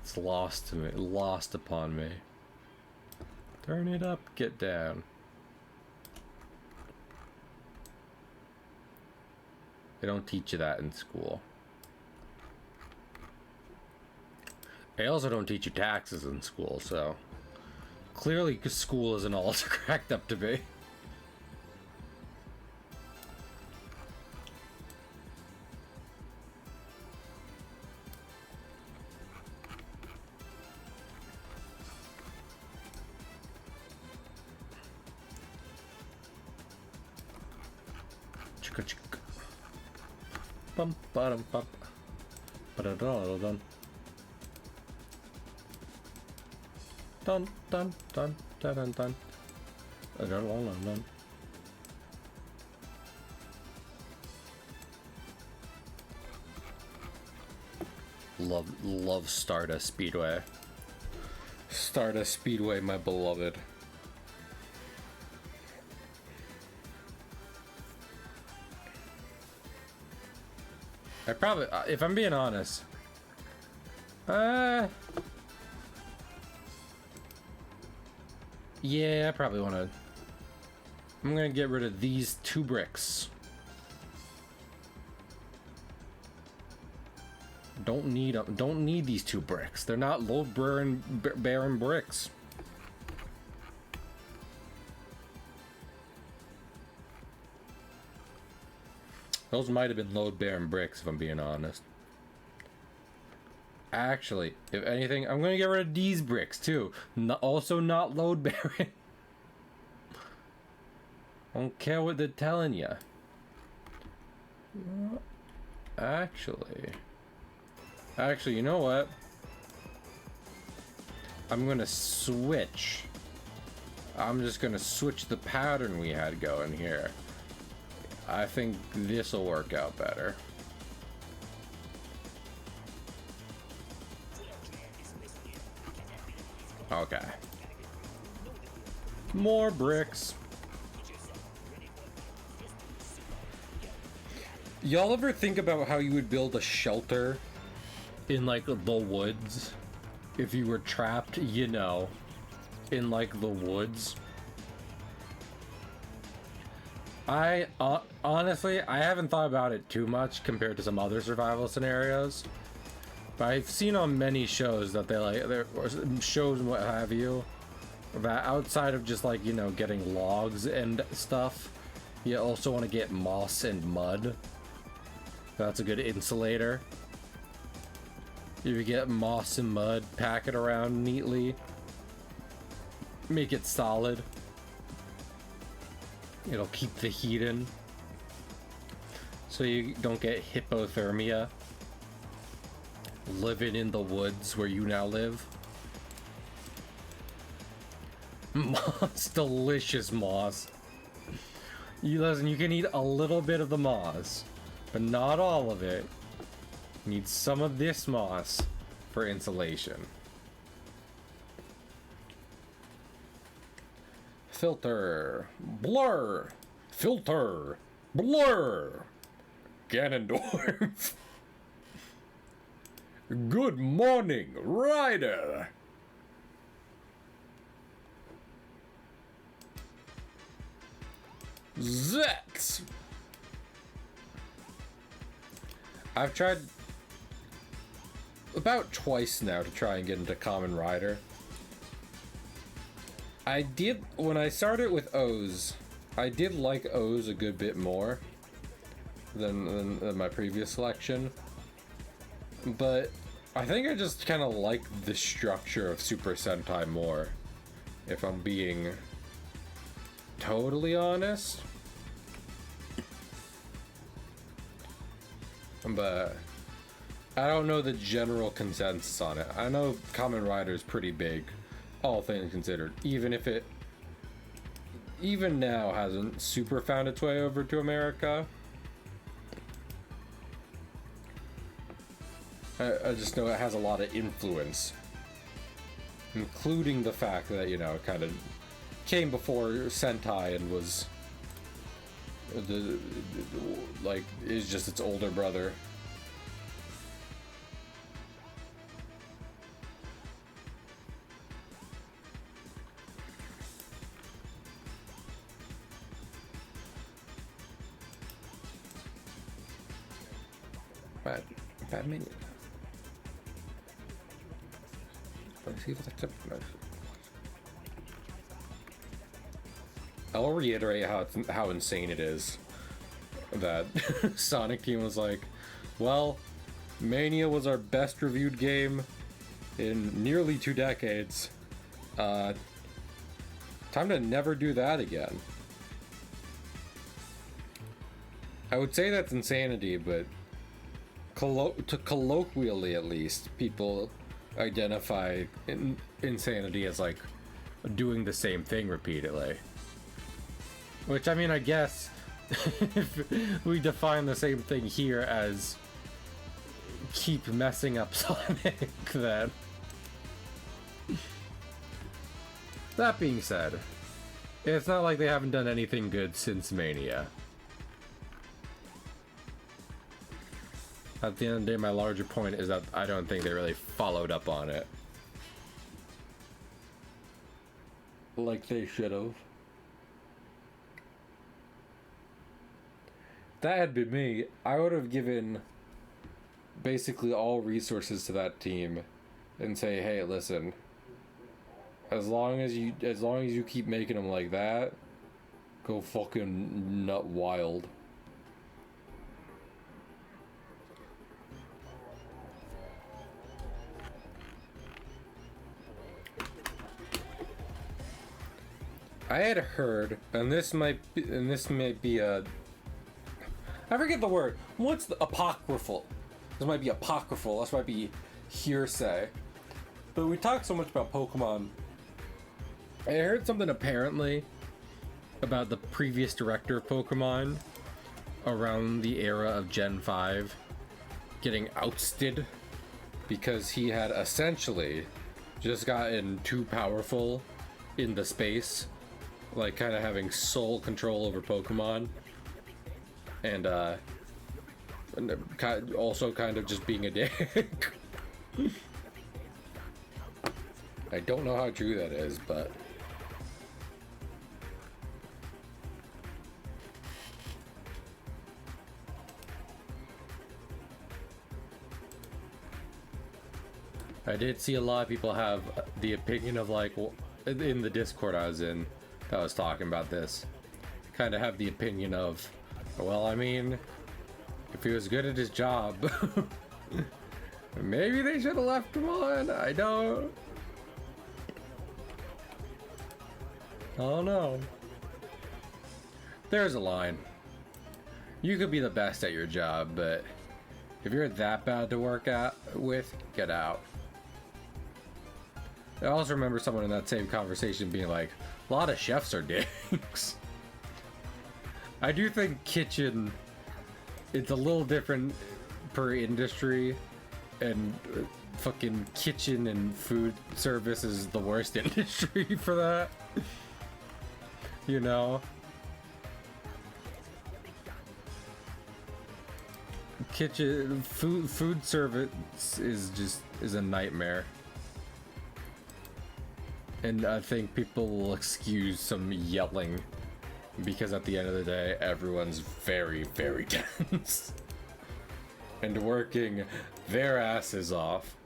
It's lost to me, lost upon me. Turn it up, get down. They don't teach you that in school. They also don't teach you taxes in school, so clearly school isn't all it's cracked up to be. Chicka chicka. Bum bottom bump. Ba-da-da-da-dun. Dun dun dun dun dun dun. Dun dun dun dun. Love Stardust Speedway. Stardust Speedway, my beloved. I probably, if I'm being honest, yeah, I probably want to. I'm gonna get rid of these 2 bricks. Don't need these 2 bricks. They're not load-bearing bricks. Those might have been load-bearing bricks, if I'm being honest. Actually, if anything, I'm gonna get rid of these bricks too. Also not load-bearing. I don't care what they're telling you. Actually, you know what? I'm gonna switch. I'm just gonna switch the pattern we had going here. I think this will work out better. Okay. More bricks. Y'all ever think about how you would build a shelter in like the woods if you were trapped, you know, in like the woods? Honestly, I haven't thought about it too much compared to some other survival scenarios, but I've seen on many shows that there shows and what have you, that outside of just like, you know, getting logs and stuff, you also want to get moss and mud. That's a good insulator. You get moss and mud, pack it around neatly, make it solid. It'll keep the heat in, so you don't get hypothermia living in the woods where you now live. Moss, delicious moss. You listen, you can eat a little bit of the moss, but not all of it. You need some of this moss for insulation. Filter, blur, filter, blur. Ganondorf. Good morning, Ryder. Zex. I've tried about twice now to try and get into Kamen Rider. I did, when I started with O's, I did like O's a good bit more than my previous selection. But I think I just kind of like the structure of Super Sentai more, if I'm being totally honest. But I don't know the general consensus on it. I know Kamen Rider is pretty big, all things considered, even if it even now hasn't super found its way over to America. I just know it has a lot of influence, including the fact that, you know, it kind of came before Sentai and was is just its older brother. Bad menu. Let's see if it's accepted. I'll reiterate how insane it is that Sonic Team was like, well, Mania was our best reviewed game in nearly 2 decades. Time to never do that again. I would say that's insanity, but colloquially at least, people identify insanity as like doing the same thing repeatedly. Which, I mean, I guess if we define the same thing here as keep messing up Sonic, then. That being said, it's not like they haven't done anything good since Mania. At the end of the day, my larger point is that I don't think they really followed up on it like they should have. That had been me, I would have given basically all resources to that team and say, hey, listen, as long as you keep making them like that, go fucking nut wild. I had heard, and this might be a, I forget the word. What's the apocryphal? This might be apocryphal. This might be hearsay. But we talked so much about Pokemon. I heard something apparently about the previous director of Pokemon around the era of Gen 5 getting ousted because he had essentially just gotten too powerful in the space, like kind of having sole control over Pokemon. And And also kind of just being a dick. I don't know how true that is, but I did see a lot of people have the opinion of like, in the Discord I was in that was talking about this, kind of have the opinion of, well, I mean, if he was good at his job, maybe they should have left him on. I don't know. There's a line. You could be the best at your job, but if you're that bad to work with, get out. I also remember someone in that same conversation being like, a lot of chefs are dicks. I do think kitchen, it's a little different per industry, and fucking kitchen and food service is the worst industry for that. You know? Kitchen, food service is a nightmare. And I think people will excuse some yelling because at the end of the day, everyone's very, very tense and working their asses off.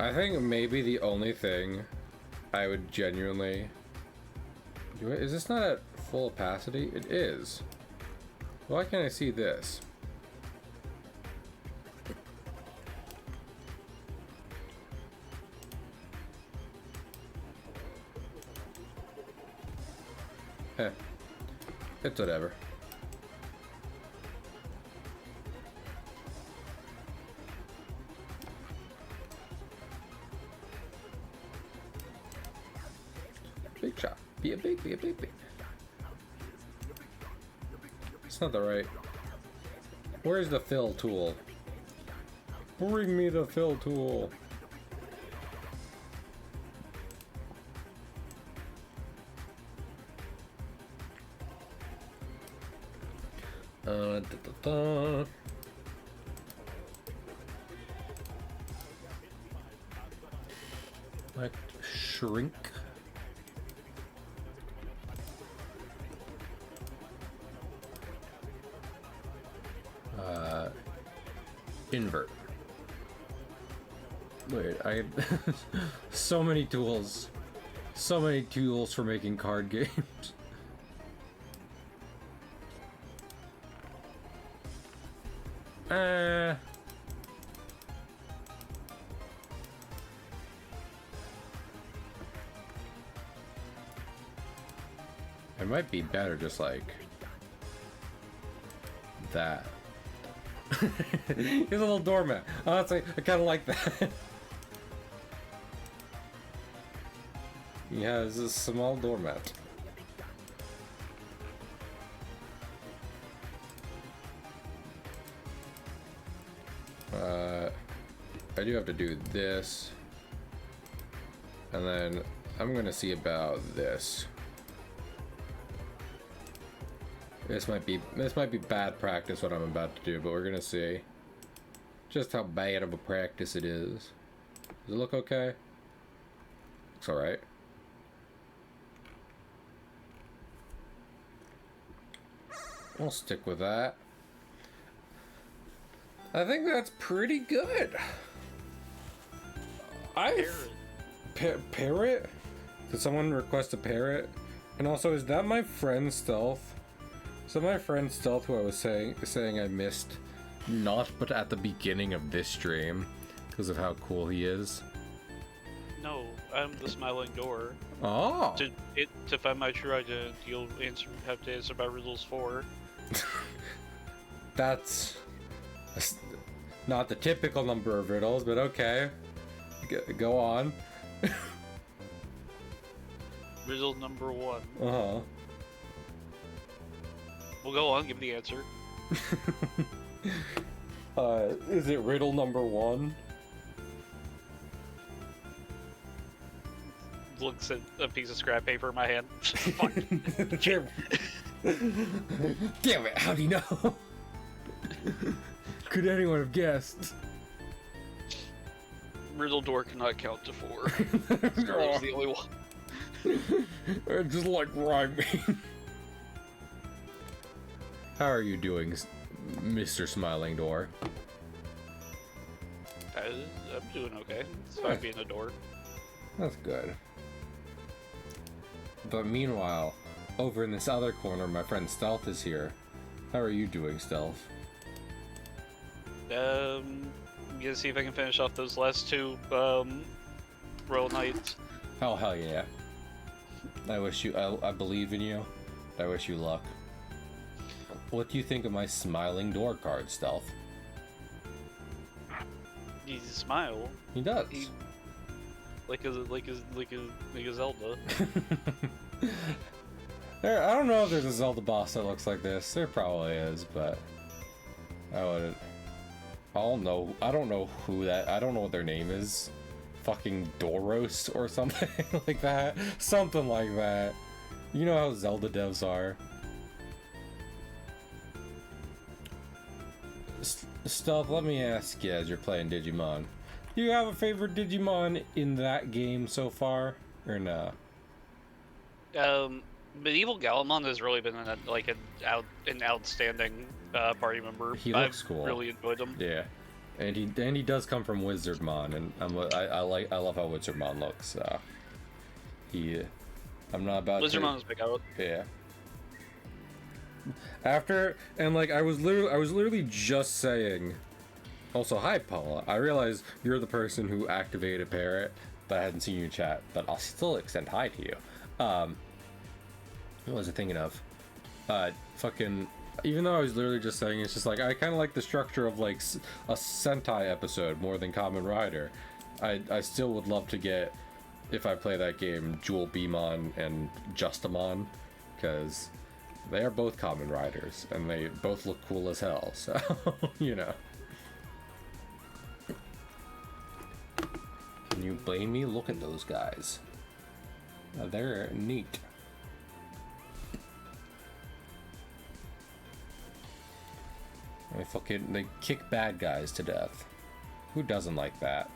I think maybe the only thing I would genuinely do it. Is this not at full opacity? It is. Why can't I see this? Eh. It's whatever. Big shot. Be a big. It's not the right. Where's the fill tool? Bring me the fill tool. Like shrink. Invert. Wait, I so many tools. So many tools for making card games. It might be better just like that. He's a little doormat. Honestly, I kind of like that. He has a small doormat. I do have to do this. And then I'm gonna see about this. This might be bad practice what I'm about to do, but we're gonna see just how bad of a practice it is. Does it look okay? Looks alright. I'll stick with that. I think that's pretty good. Parrot? Did someone request a parrot? And also, is that my friend Stealth? So my friend Stealth, who I was saying I missed, not but at the beginning of this stream, because of how cool he is. No, I'm the smiling door. Oh. To find my true identity, you'll have to answer my riddles 4. That's not the typical number of riddles, but okay. Go on. Riddle number 1. Uh-huh. We'll go on, give the answer. Is it riddle number 1? looks at a piece of scrap paper in my hand. Fuck. Damn it, how do you know? Could anyone have guessed? Riddle door cannot count to 4. That was the only one. I just like rhyming. How are you doing, Mr. Smiling Door? I'm doing okay. It's fine being a door. That's good. But meanwhile, over in this other corner, my friend Stealth is here. How are you doing, Stealth? I'm gonna see if I can finish off those last 2 Royal Knights. Oh, hell yeah. I wish you, I believe in you. I wish you luck. What do you think of my Smiling Door card, Stealth? He smile. He does. Like a Zelda. I don't know if there's a Zelda boss that looks like this. There probably is, but I wouldn't. I don't know who that. I don't know what their name is. Fucking Doros or something like that. Something like that. You know how Zelda devs are. Stealth, let me ask you, as you're playing Digimon, do you have a favorite Digimon in that game so far, or no? Medieval Galamon has really been an outstanding party member. He looks cool. I've really enjoyed him. Yeah, and he does come from Wizardmon, and I love how Wizardmon looks. I'm not about Wizardmon is big out. Yeah. After, and like I was literally just saying. Also, hi Paula. I realize you're the person who activated Parrot, but I hadn't seen you chat. But I'll still extend hi to you. What was I thinking of? Fucking. Even though I was literally just saying, it's just like I kind of like the structure of like a Sentai episode more than Kamen Rider. I still would love to get, if I play that game, Jewel Beamon and Justamon, because they are both Kamen Riders and they both look cool as hell. So you know. Can you blame me? Look at those guys. They're neat. They kick bad guys to death. Who doesn't like that?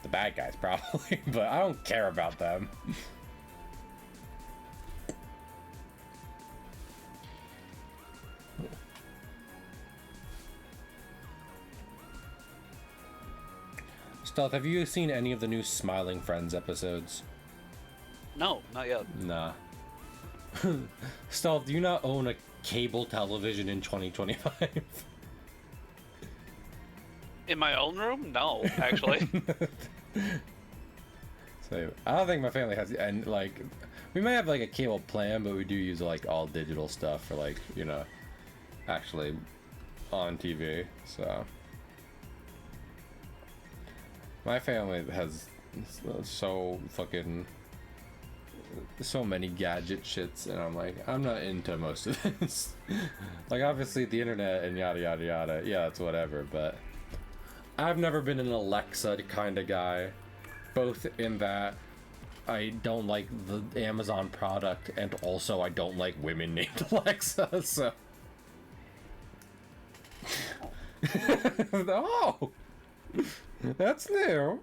The bad guys probably, but I don't care about them. Stealth, have you seen any of the new Smiling Friends episodes? No, not yet. Nah. Stealth, do you not own a cable television in 2025? In my own room? No, actually. So I don't think my family has, and like we might have like a cable plan, but we do use like all digital stuff for like, you know, actually on TV. So my family has so many gadget shits, and I'm like, I'm not into most of this. Like obviously the internet and yada yada yada, yeah, it's whatever, but I've never been an Alexa kind of guy, both in that I don't like the Amazon product and also I don't like women named Alexa, so oh, that's new.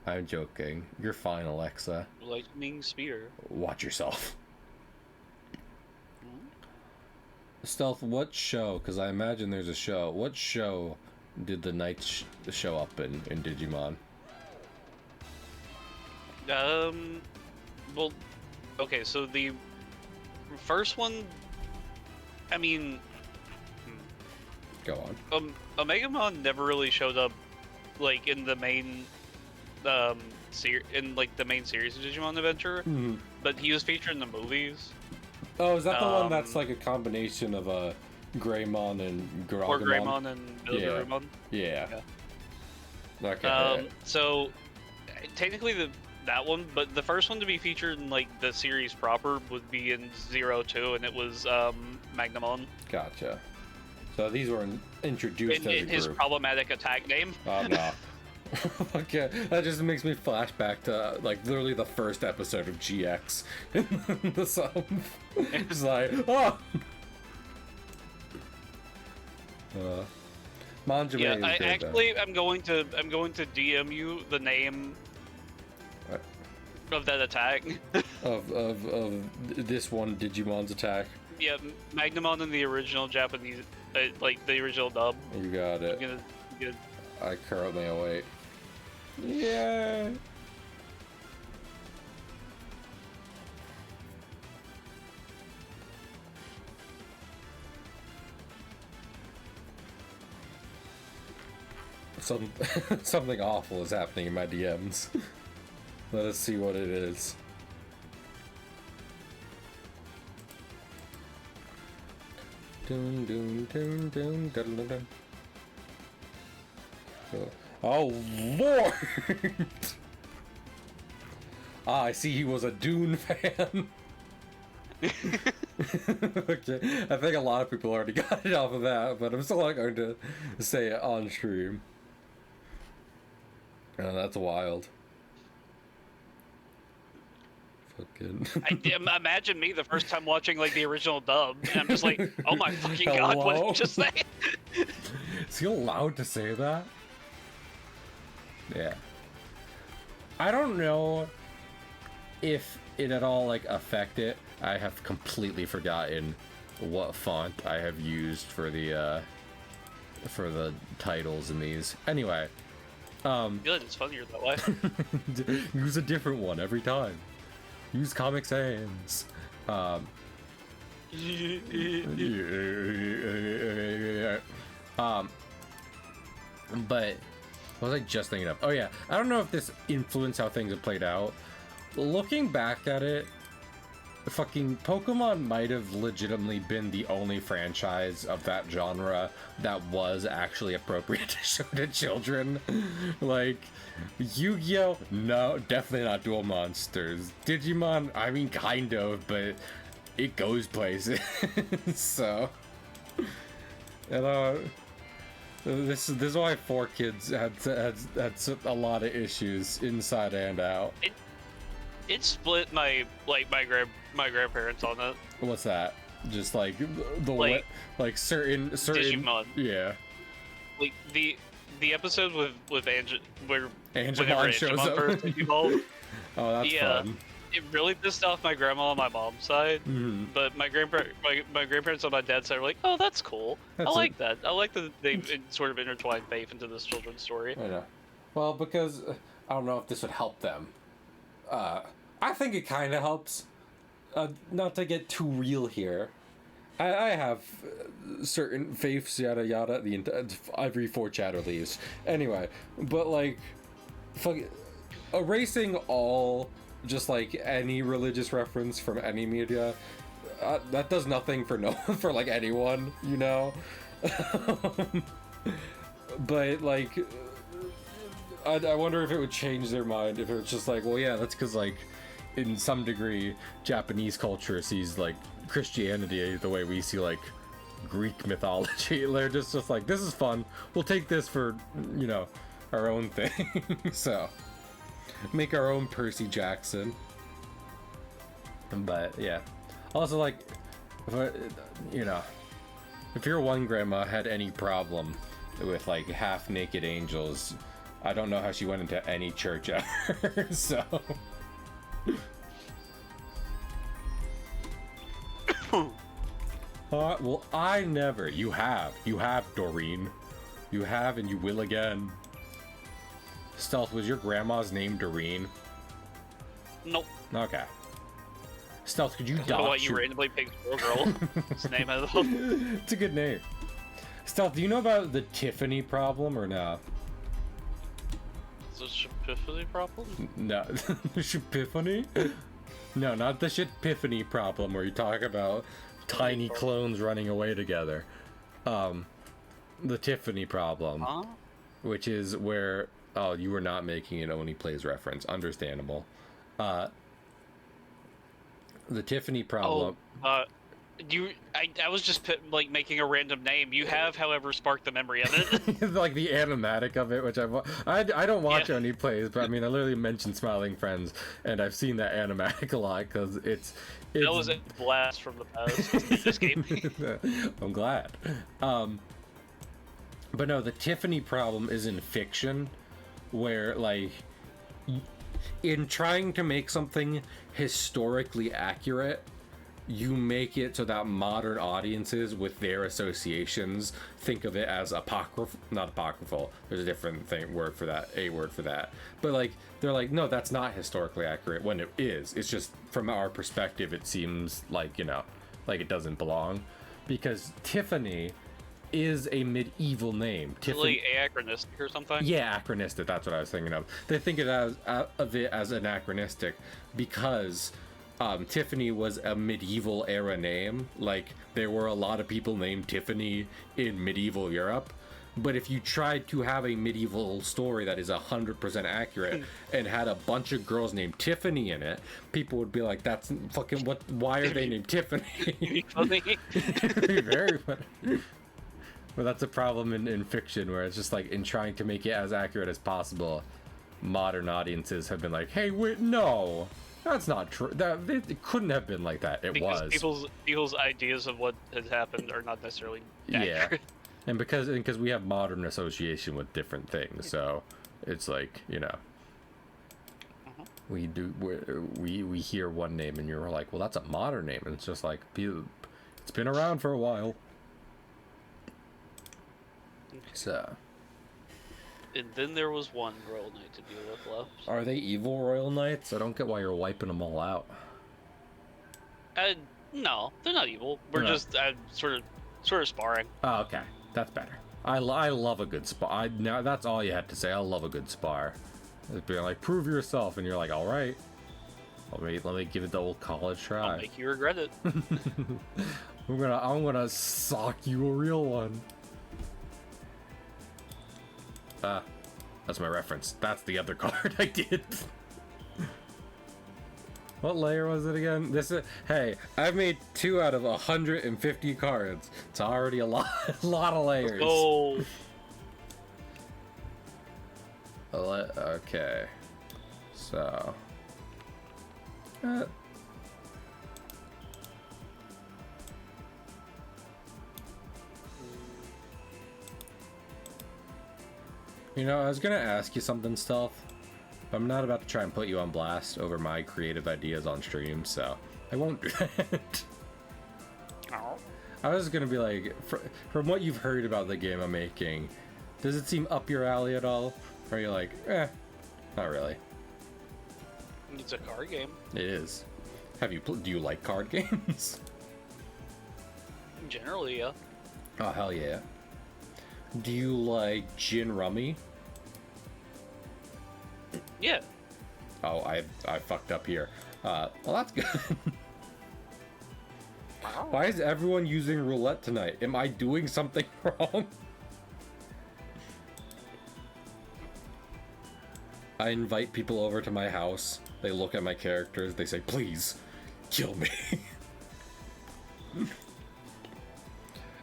I'm joking. You're fine, Alexa. Lightning spear. Watch yourself. Stealth, what show? Because I imagine there's a show. What show did the Knights show up in Digimon? Well, okay, so the first one, I mean, Go on. Omegamon never really showed up, like, in the main, in like the main series of Digimon Adventure, Mm-hmm. but he was featured in the movies. Oh, is that the one that's like a combination of a Greymon and Garagumon? Or Greymon and Bilirubin. Yeah. Okay. So technically that one, but the first one to be featured in like the series proper would be in 02, and it was Magnamon. Gotcha. So these were introduced in as a his group. problematic attack name. Oh no. Okay, that just makes me flash back to like literally the first episode of GX in the sub. It's like, oh. Manjime Yeah, is I good, actually I'm going to DM you the name of that attack. of this one Digimon's attack. Yeah, Magnamon in the original Japanese, like the original dub. You got it. I'm gonna I currently await. Yeah. Something awful is happening in my DMs. Let us see what it is. Dun, dun, dun, dun, dun, dun, dun. Oh Lord! Ah, I see he was a Dune fan. Okay, I think a lot of people already got it off of that, but I'm still not going to say it on stream. Oh, that's wild. Fucking. imagine me the first time watching like the original dub, and I'm just like, oh my fucking god, what did you just say? Is he allowed to say that? Yeah. I don't know if it at all like affected. I have completely forgotten what font I have used for the titles in these. Anyway, Good, it's funnier that way. use a different one every time. Use Comic Sans. But what was I just thinking of? Oh yeah, I don't know if this influenced how things have played out. Looking back at it, fucking Pokemon might have legitimately been the only franchise of that genre that was actually appropriate to show to children. Like, Yu-Gi-Oh! No, definitely not Duel Monsters. Digimon, I mean, kind of, but it goes places. So, and this is why 4Kids had a lot of issues inside and out. It split my grandparents on it. What's that? Just like the Like, like certain Digimon. Yeah. Like the episode with where Angemon whenever shows Angemon up. first evolved, Oh, that's yeah, fun. it really pissed off my grandma on my mom's side. Mhm. But my grandparents on my dad's side were like, "Oh, that's cool. I like that. I like that they sort of intertwined faith into this children's story." I know. Well, because I don't know if this would help them. I think it kind of helps. Not to get too real here. I have certain faiths, yada yada. Every 4chatter leaves. Anyway, but like, erasing all just like any religious reference from any media, that does nothing for for like anyone, you know. But like, I wonder if it would change their mind if it was just like, well, yeah, that's because like, in some degree, Japanese culture sees like Christianity the way we see like Greek mythology. They're just like, this is fun. We'll take this for, you know, our own thing. So, make our own Percy Jackson. But yeah, also like, you know, if your one grandma had any problem with like half-naked angels, I don't know how she went into any church ever. So. Well, I never. You have, Doreen. You have, and you will again. Stealth, was your grandma's name Doreen? Nope. Okay. Stealth, could you I don't know why dox you your... randomly picked Squirrel Girl. His name out of the It's a good name. Stealth, do you know about the Tiffany problem or no? Is this a Epiphany problem? No. Shipiphany? No, not the Shipiphany problem where you talk about tiny clones running away together. The Tiffany problem. Huh? Which is where... Oh, you were not making an Only Plays reference. Understandable. The Tiffany problem... Oh, I was just like making a random name. You have, however, sparked the memory of it. Like the animatic of it, which I don't watch Yeah. any plays, but I mean I literally mentioned Smiling Friends, and I've seen that animatic a lot because it's That was a blast from the past in this game. I'm glad. But no, the Tiffany problem is in fiction, where like in trying to make something historically accurate, you make it so that modern audiences with their associations think of it as not apocryphal. There's a different word for that, a word for that. But like they're like, no, that's not historically accurate when it is. It's just from our perspective, it seems like, like it doesn't belong, because Tiffany is a medieval name. Really anachronistic or something. Yeah, anachronistic. That's what I was thinking of. They think of it as anachronistic because Tiffany was a medieval era name. Like there were a lot of people named Tiffany in medieval Europe. But if you tried to have a medieval story that is 100% accurate and had a bunch of girls named Tiffany in it, people would be like, "That's fucking what? Why are they named Tiffany?" Very funny. But that's a problem in fiction, where it's just like in trying to make it as accurate as possible, modern audiences have been like, "Hey, wait, no, that's not true. It couldn't have been like that. It because was." people's ideas of what has happened are not necessarily Yeah, accurate. and because we have modern association with different things, so it's like we hear one name and you're like, well, that's a modern name, and it's just like it's been around for a while. So. And then there was one Royal Knight to deal with left. Are they evil Royal Knights? I don't get why you're wiping them all out. No, they're not evil. We're No. just sort of sparring. Oh, okay. That's better. I love a good spar. Now that's all you had to say. I love a good spar. It's being like, prove yourself, and you're like, all right. Let me give it the old college try. I'll make you regret it. I'm gonna sock you a real one. That's my reference. That's the other card I did. What layer was it again? Hey, I've made 2 out of 150 cards. It's already a lot of layers. Oh, Okay. So. I was gonna ask you something, Stealth, but I'm not about to try and put you on blast over my creative ideas on stream, so I won't do that. I was gonna be like, from what you've heard about the game I'm making, does it seem up your alley at all? Or are you like, not really? it's a card game. It is. Do you like card games? Generally, yeah. Oh, hell yeah. Do you like gin rummy? Yeah. Oh, I fucked up here. Well, that's good. Why is everyone using roulette tonight? Am I doing something wrong? I invite people over to my house. They look at my characters. They say, please, kill me.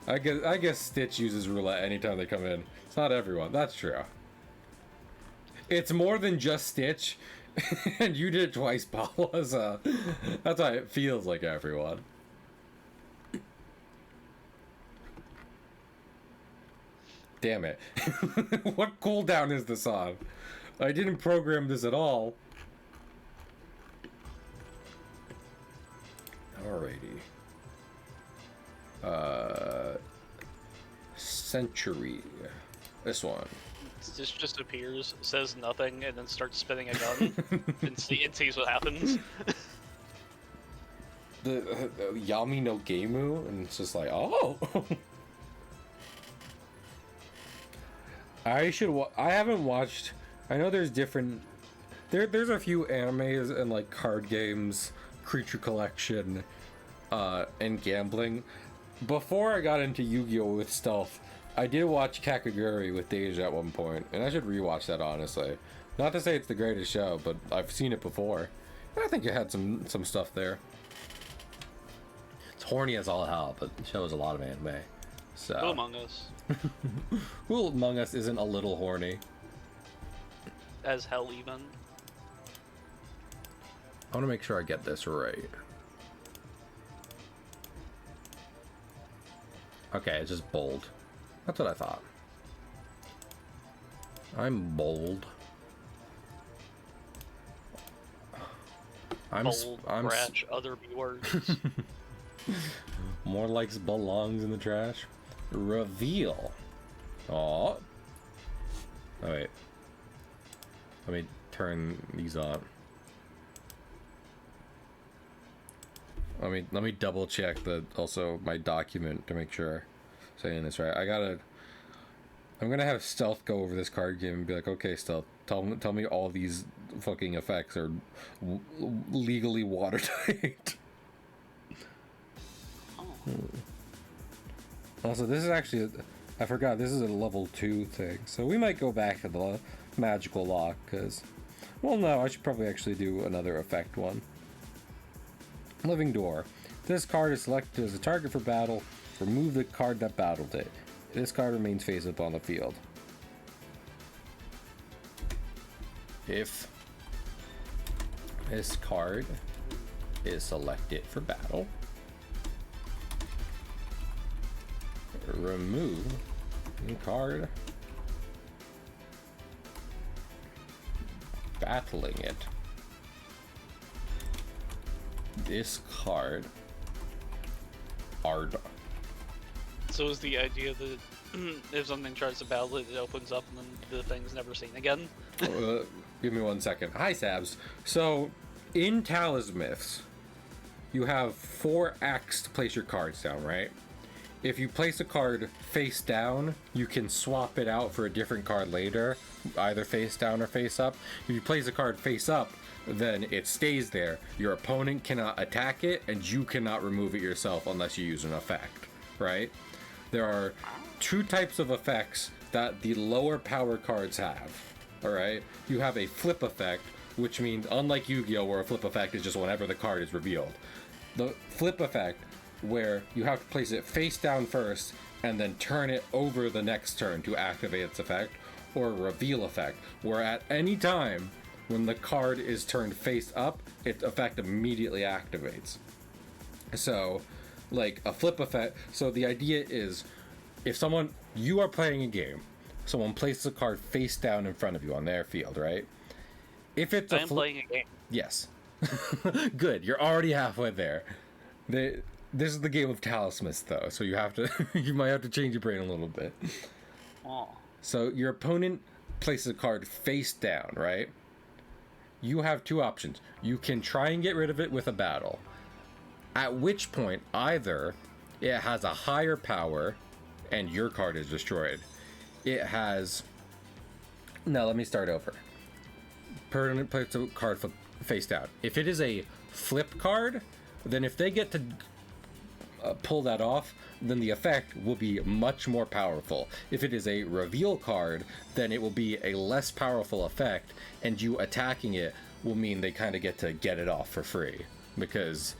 I guess Stitch uses roulette anytime they come in. It's not everyone. That's true. It's more than just Stitch. And you did it twice, Paul. That's why it feels like everyone. Damn it. What cooldown is this on? I didn't program this at all. Alrighty. Century. This one. This just appears, says nothing, and then starts spinning a gun, and sees what happens. The Yami no Gemu, and it's just like, oh. I haven't watched. I know there's different. There's a few animes and like card games, creature collection, and gambling. Before I got into Yu-Gi-Oh with Stealth, I did watch Kakaguri with Deja at one point, and I should rewatch that, honestly. Not to say it's the greatest show, but I've seen it before. And I think it had some stuff there. It's horny as all hell, but shows a lot of anime. So Who Among Us? Who Among Us isn't a little horny? As hell, even. I want to make sure I get this right. Okay, it's just bold. That's what I thought. I'm bold. Bold, trash, other B words. More likes belongs in the trash. Reveal. Aw. Oh wait. Let me turn these on. Let me double check also my document to make sure I'm saying this right. I'm gonna have Stealth go over this card game and be like, okay, Stealth, tell me all these fucking effects are legally watertight. Oh. Also, this is actually, I forgot, this is a level 2 thing, so we might go back to the magical lock, because, well, no, I should probably actually do another effect one. Living Door. This card is selected as a target for battle. Remove the card that battled it. This card remains face up on the field. If this card is selected for battle, remove the card battling it. This card Ard. So is the idea that if something tries to battle it, it opens up and then the thing's never seen again? Give me 1 second. Hi, Sabs. So, in Talismiths, you have 4 acts to place your cards down, right? If you place a card face down, you can swap it out for a different card later, either face down or face up. If you place a card face up, then it stays there. Your opponent cannot attack it, and you cannot remove it yourself unless you use an effect, right? There are 2 types of effects that the lower power cards have, alright? You have a flip effect, which means, unlike Yu-Gi-Oh! Where a flip effect is just whenever the card is revealed. The flip effect, where you have to place it face down first, and then turn it over the next turn to activate its effect, or a reveal effect, where at any time, when the card is turned face up, its effect immediately activates. So, like a flip effect. So the idea is, if you are playing a game, someone places a card face down in front of you on their field, right? If it's I'm playing a game. Yes. Good. You're already halfway there. This is the game of Talismans, though, so you might have to change your brain a little bit. Oh. So your opponent places a card face down, right? You have 2 options. You can try and get rid of it with a battle. At which point, either it has a higher power and your card is destroyed. It has... No, let me start over. Permanent plays a card face down. If it is a flip card, then if they get to pull that off, then the effect will be much more powerful. If it is a reveal card, then it will be a less powerful effect, and you attacking it will mean they kind of get to get it off for free, because,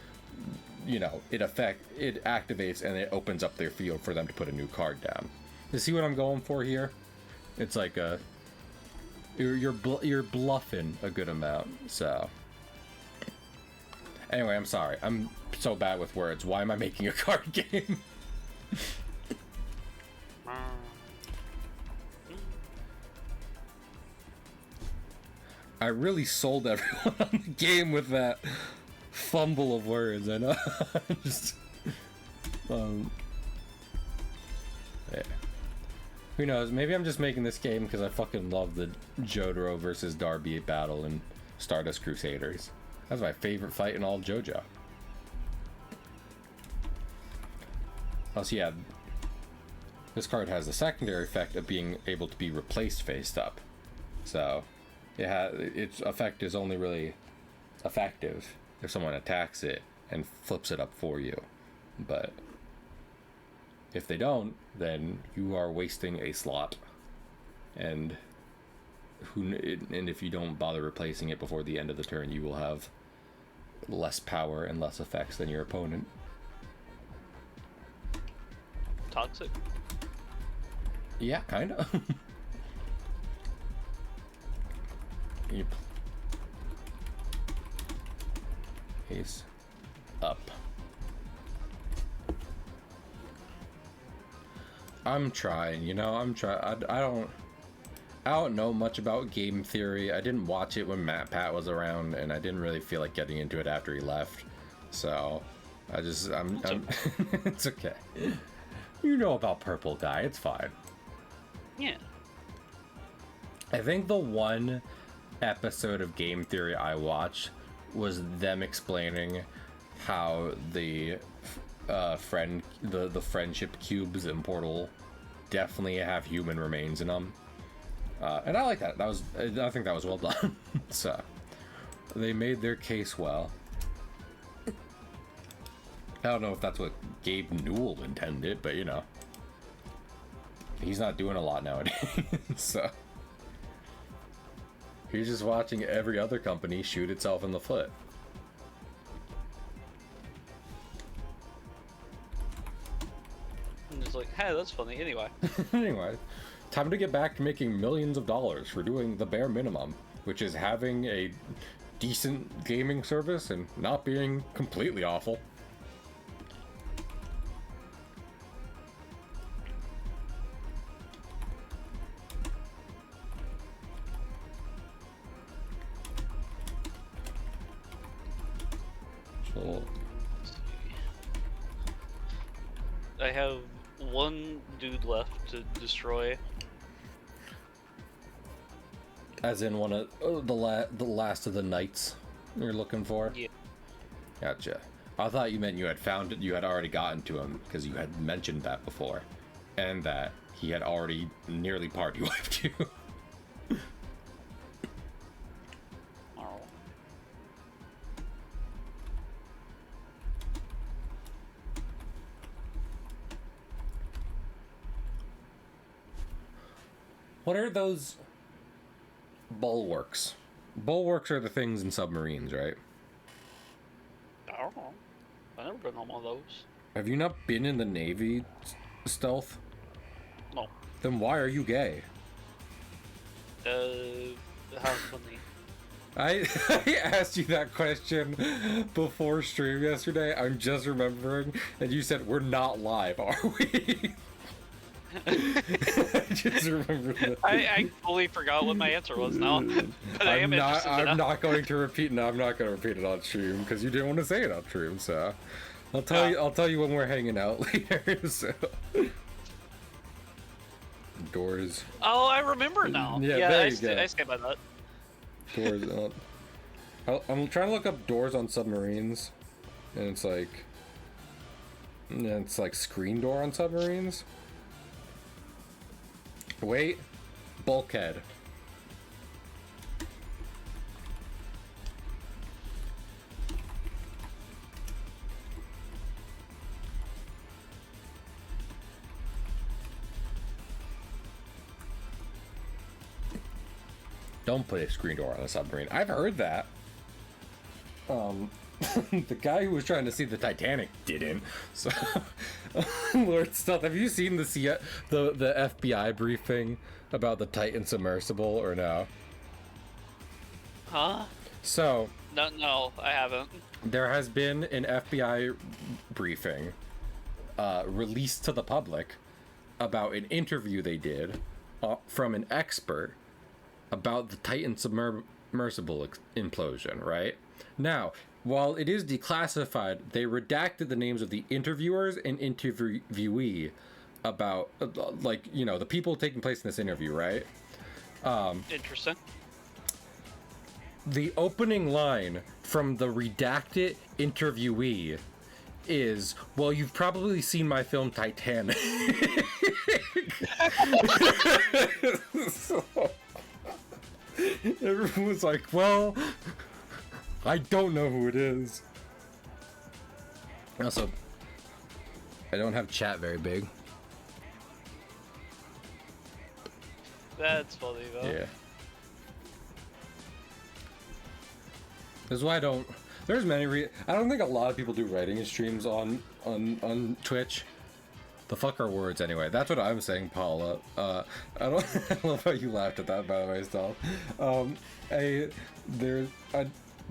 you know, it activates and it opens up their field for them to put a new card down. You see what I'm going for here? It's like you're bluffing a good amount. So anyway, I'm sorry. I'm so bad with words. Why am I making a card game? I really sold everyone on the game with that fumble of words. I know. Just, yeah. Who knows? Maybe I'm just making this game because I fucking love the Jotaro versus Darby battle in Stardust Crusaders. That's my favorite fight in all of JoJo. Also, yeah, this card has the secondary effect of being able to be replaced face up. So, its effect is only really effective if someone attacks it and flips it up for you. But if they don't, then you are wasting a slot. And if you don't bother replacing it before the end of the turn, you will have less power and less effects than your opponent. toxic. Yeah, kind of. Yep. He's up. I'm trying, you know, I'm trying. I don't know much about game theory. I didn't watch it when Pat was around, and I didn't really feel like getting into it after he left. So, I'm it's okay. You know about Purple Guy, it's fine. Yeah. I think the one episode of game theory I watched was them explaining how the friendship cubes in Portal definitely have human remains in them, and I like that. I think that was well done. So they made their case well. I don't know if that's what Gabe Newell intended, but you know, he's not doing a lot nowadays. So he's just watching every other company shoot itself in the foot. And it's like, hey, that's funny. Anyway. Anyway, time to get back to making millions of dollars for doing the bare minimum, which is having a decent gaming service and not being completely awful. So, I have one dude left to destroy. as in one of the last of the knights you're looking for? Yeah. Gotcha. I thought you meant you had found it, you had already gotten to him, because you had mentioned that before. And that he had already nearly party wiped you. Oh. What are those bulwarks? Bulwarks are the things in submarines, right? I don't know. I've never been on one of those. Have you not been in the Navy stealth? No. Then why are you gay? How funny. I asked you that question before stream yesterday. I'm just remembering, and you said we're not live, are we? I just remembered that. I fully forgot what my answer was now. But I am interested I'm to know. not going to repeat. No, I'm not going to repeat it on stream because you didn't want to say it on stream. So I'll tell you. I'll tell you when we're hanging out later. So. Doors. Oh, I remember now. Yeah, there you go. I stand by that. Doors up. I'm trying to look up doors on submarines, and it's like screen door on submarines. Wait, bulkhead. Don't put a screen door on a submarine. I've heard that. The guy who was trying to see the Titanic didn't. So, Lord Stealth, have you seen the FBI briefing about the Titan submersible or no? Huh? So, No, I haven't. there has been an FBI briefing released to the public about an interview they did from an expert about the Titan submersible implosion, right? Now, while it is declassified, they redacted the names of the interviewers and interviewee about, the people taking place in this interview, right? Interesting. The opening line from the redacted interviewee is, well, you've probably seen my film Titanic. Everyone was like, well, I don't know who it is. Also, I don't have chat very big. That's funny though. Yeah. That's why I don't. There's many. I don't think a lot of people do writing streams on Twitch. The fuck are words anyway? That's what I'm saying, Paula. I don't I love how you laughed at that, by the way, Stealth. I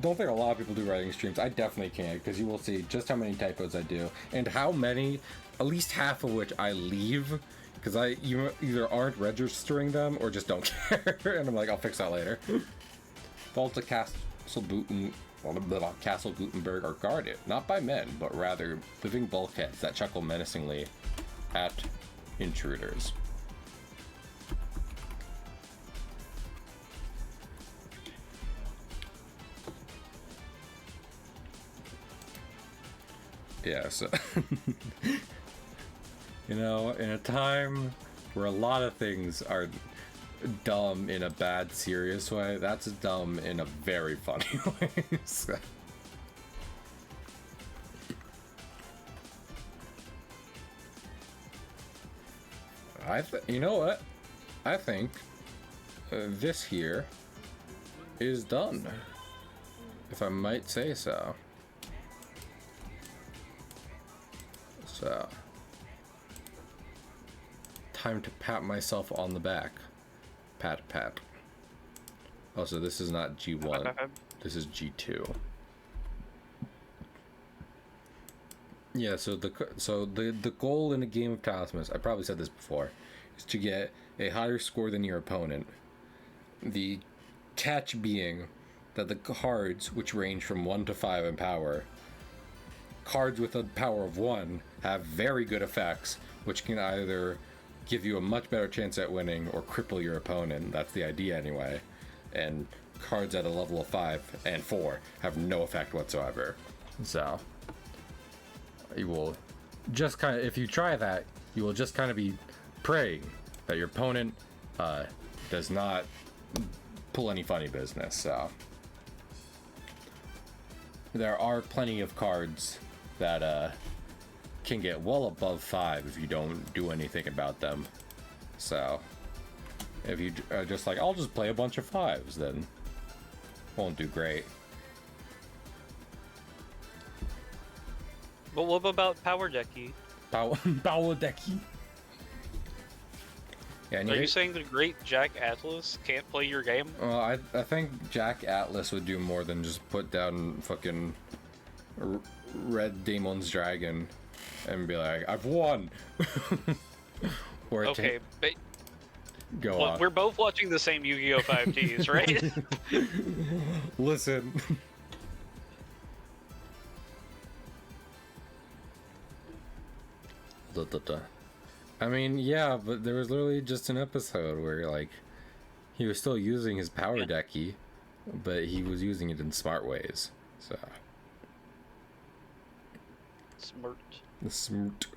don't think a lot of people do writing streams. I definitely can, because you will see just how many typos I do, and how many, at least half of which I leave, because you either aren't registering them or just don't care, and I'm like, I'll fix that later. Vaults of Castle Gutenberg are guarded, not by men, but rather living bulkheads that chuckle menacingly at intruders. Yeah, so you know, in a time where a lot of things are dumb in a bad, serious way, that's dumb in a very funny way. So. You know what? I think this here is done, if I might say so. So, time to pat myself on the back. Pat, pat. Also, this is not G1. This is G2. Yeah, so the goal in a game of Taskmas, I probably said this before, is to get a higher score than your opponent. The catch being that the cards, which range from 1 to 5 in power, cards with a power of 1 have very good effects, which can either give you a much better chance at winning or cripple your opponent. That's the idea anyway. And cards at a level of 5 and 4 have no effect whatsoever. So you will just kind of, if you try that, you will just kind of be praying that your opponent does not pull any funny business. So there are plenty of cards that can get well above 5 if you don't do anything about them. So if you are just like, I'll just play a bunch of 5s, then won't do great. But what about Power Decky? Power Decky. Yeah, are you saying the great Jack Atlas can't play your game? Well, I think Jack Atlas would do more than just put down fucking Red Daemon's Dragon and be like, I've won. Or okay, but go on. We're both watching the same Yu-Gi-Oh! 5Ds, right? Listen. I mean, yeah, but there was literally just an episode where, like, he was still using his Power Decky, but he was using it in smart ways, so. Smart. Smart.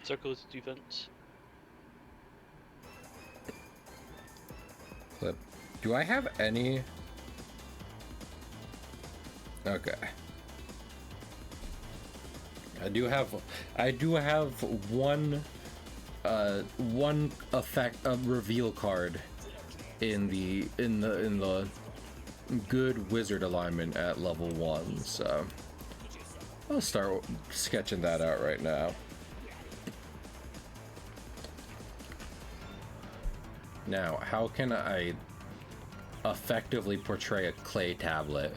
Circles defense. Clip. Do I have any? Okay. I do have one effect, a reveal card in the good wizard alignment at level 1, so I'll start sketching that out right now. Now, how can I effectively portray a clay tablet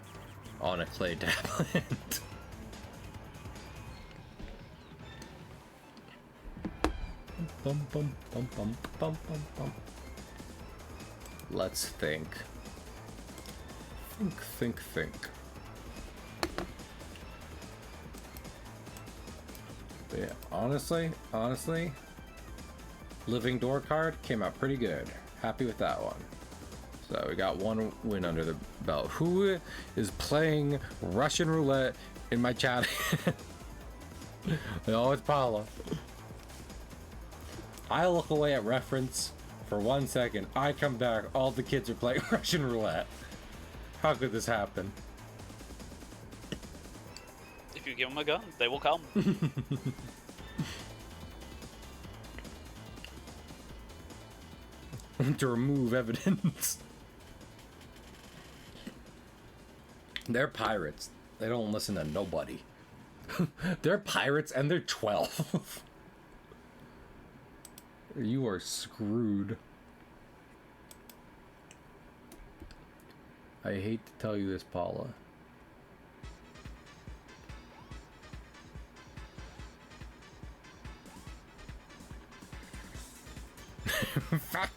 on a clay tablet? Bum, bum, bum, bum, bum, bum, bum. Let's think. Think. But yeah, honestly, Living Door card came out pretty good. Happy with that one. So we got one win under the belt. Who is playing Russian roulette in my chat? Oh, it's Paula. I look away at reference for 1 second. I come back, all the kids are playing Russian roulette. How could this happen? If you give them a gun, they will come. To remove evidence. They're pirates. They don't listen to nobody. They're pirates and they're 12. You are screwed. I hate to tell you this, Paula. Fuck.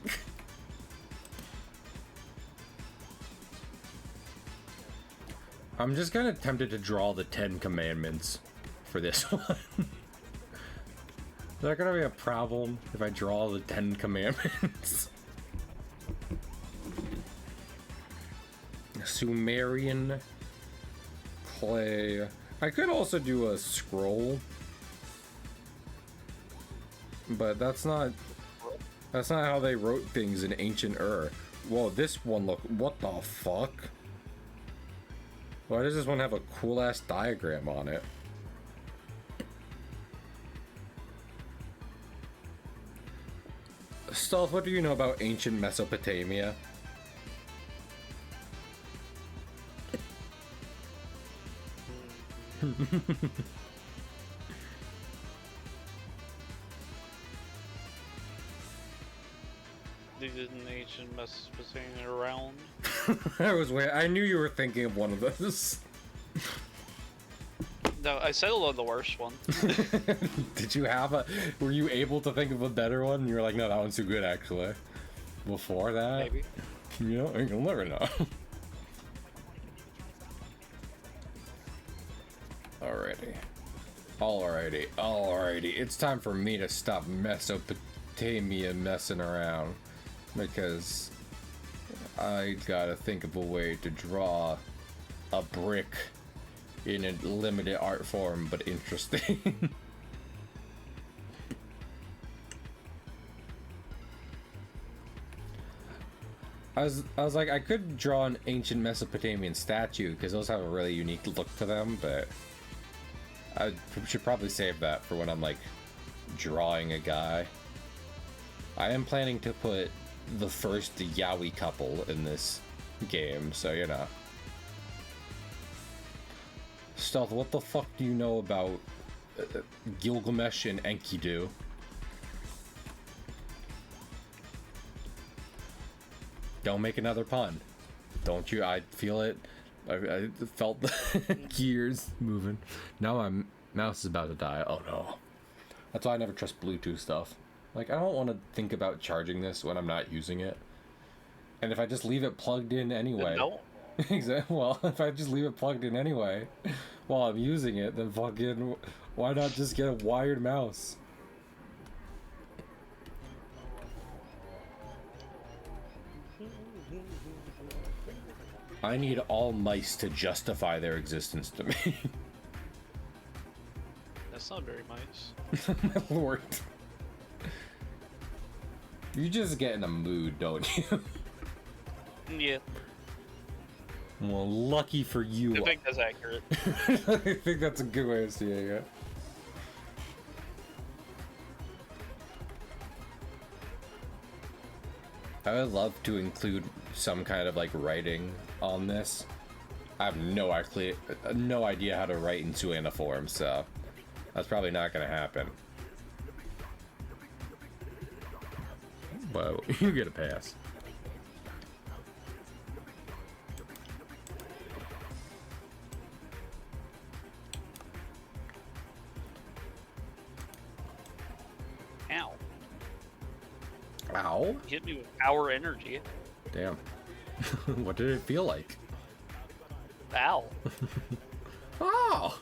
I'm just kind of tempted to draw the 10 Commandments for this one. Is that gonna be a problem if I draw the 10 Commandments? Sumerian clay. I could also do a scroll, but that's not how they wrote things in ancient Ur. Whoa, this one look. What the fuck? Why does this one have a cool ass diagram on it? Stealth, what do you know about ancient Mesopotamia? They didn't ancient Mesopotamia around. I knew you were thinking of one of those. No, I settled on the worst one. Did you have were you able to think of a better one? You were like, no, that one's too good actually. Before that? Maybe. You know, you'll never know. Alrighty. It's time for me to stop Mesopotamia messing around. Because I gotta think of a way to draw a brick in a limited art form, but interesting. I was like, I could draw an ancient Mesopotamian statue because those have a really unique look to them, but I should probably save that for when I'm like drawing a guy. I am planning to put the first Yaoi couple in this game, so you know. Stealth, what the fuck do you know about Gilgamesh and Enkidu? Don't make another pun. Don't you? I feel it. I felt the gears moving. Now my mouse is about to die. Oh no. That's why I never trust Bluetooth stuff. Like, I don't want to think about charging this when I'm not using it. And if I just leave it plugged in anyway. No. Exactly. Well, if I just leave it plugged in anyway while I'm using it, then fucking why not just get a wired mouse? I need all mice to justify their existence to me. That's not very nice. My lord. You just get in a mood, don't you? Yeah. Well, lucky for you. I think that's accurate. I think that's a good way of seeing it. I would love to include some kind of like writing on this. I have no idea how to write in Suaniform, so that's probably not going to happen. Well, you get a pass. Ow. Ow. You hit me with power energy. Damn. What did it feel like? Ow. Oh!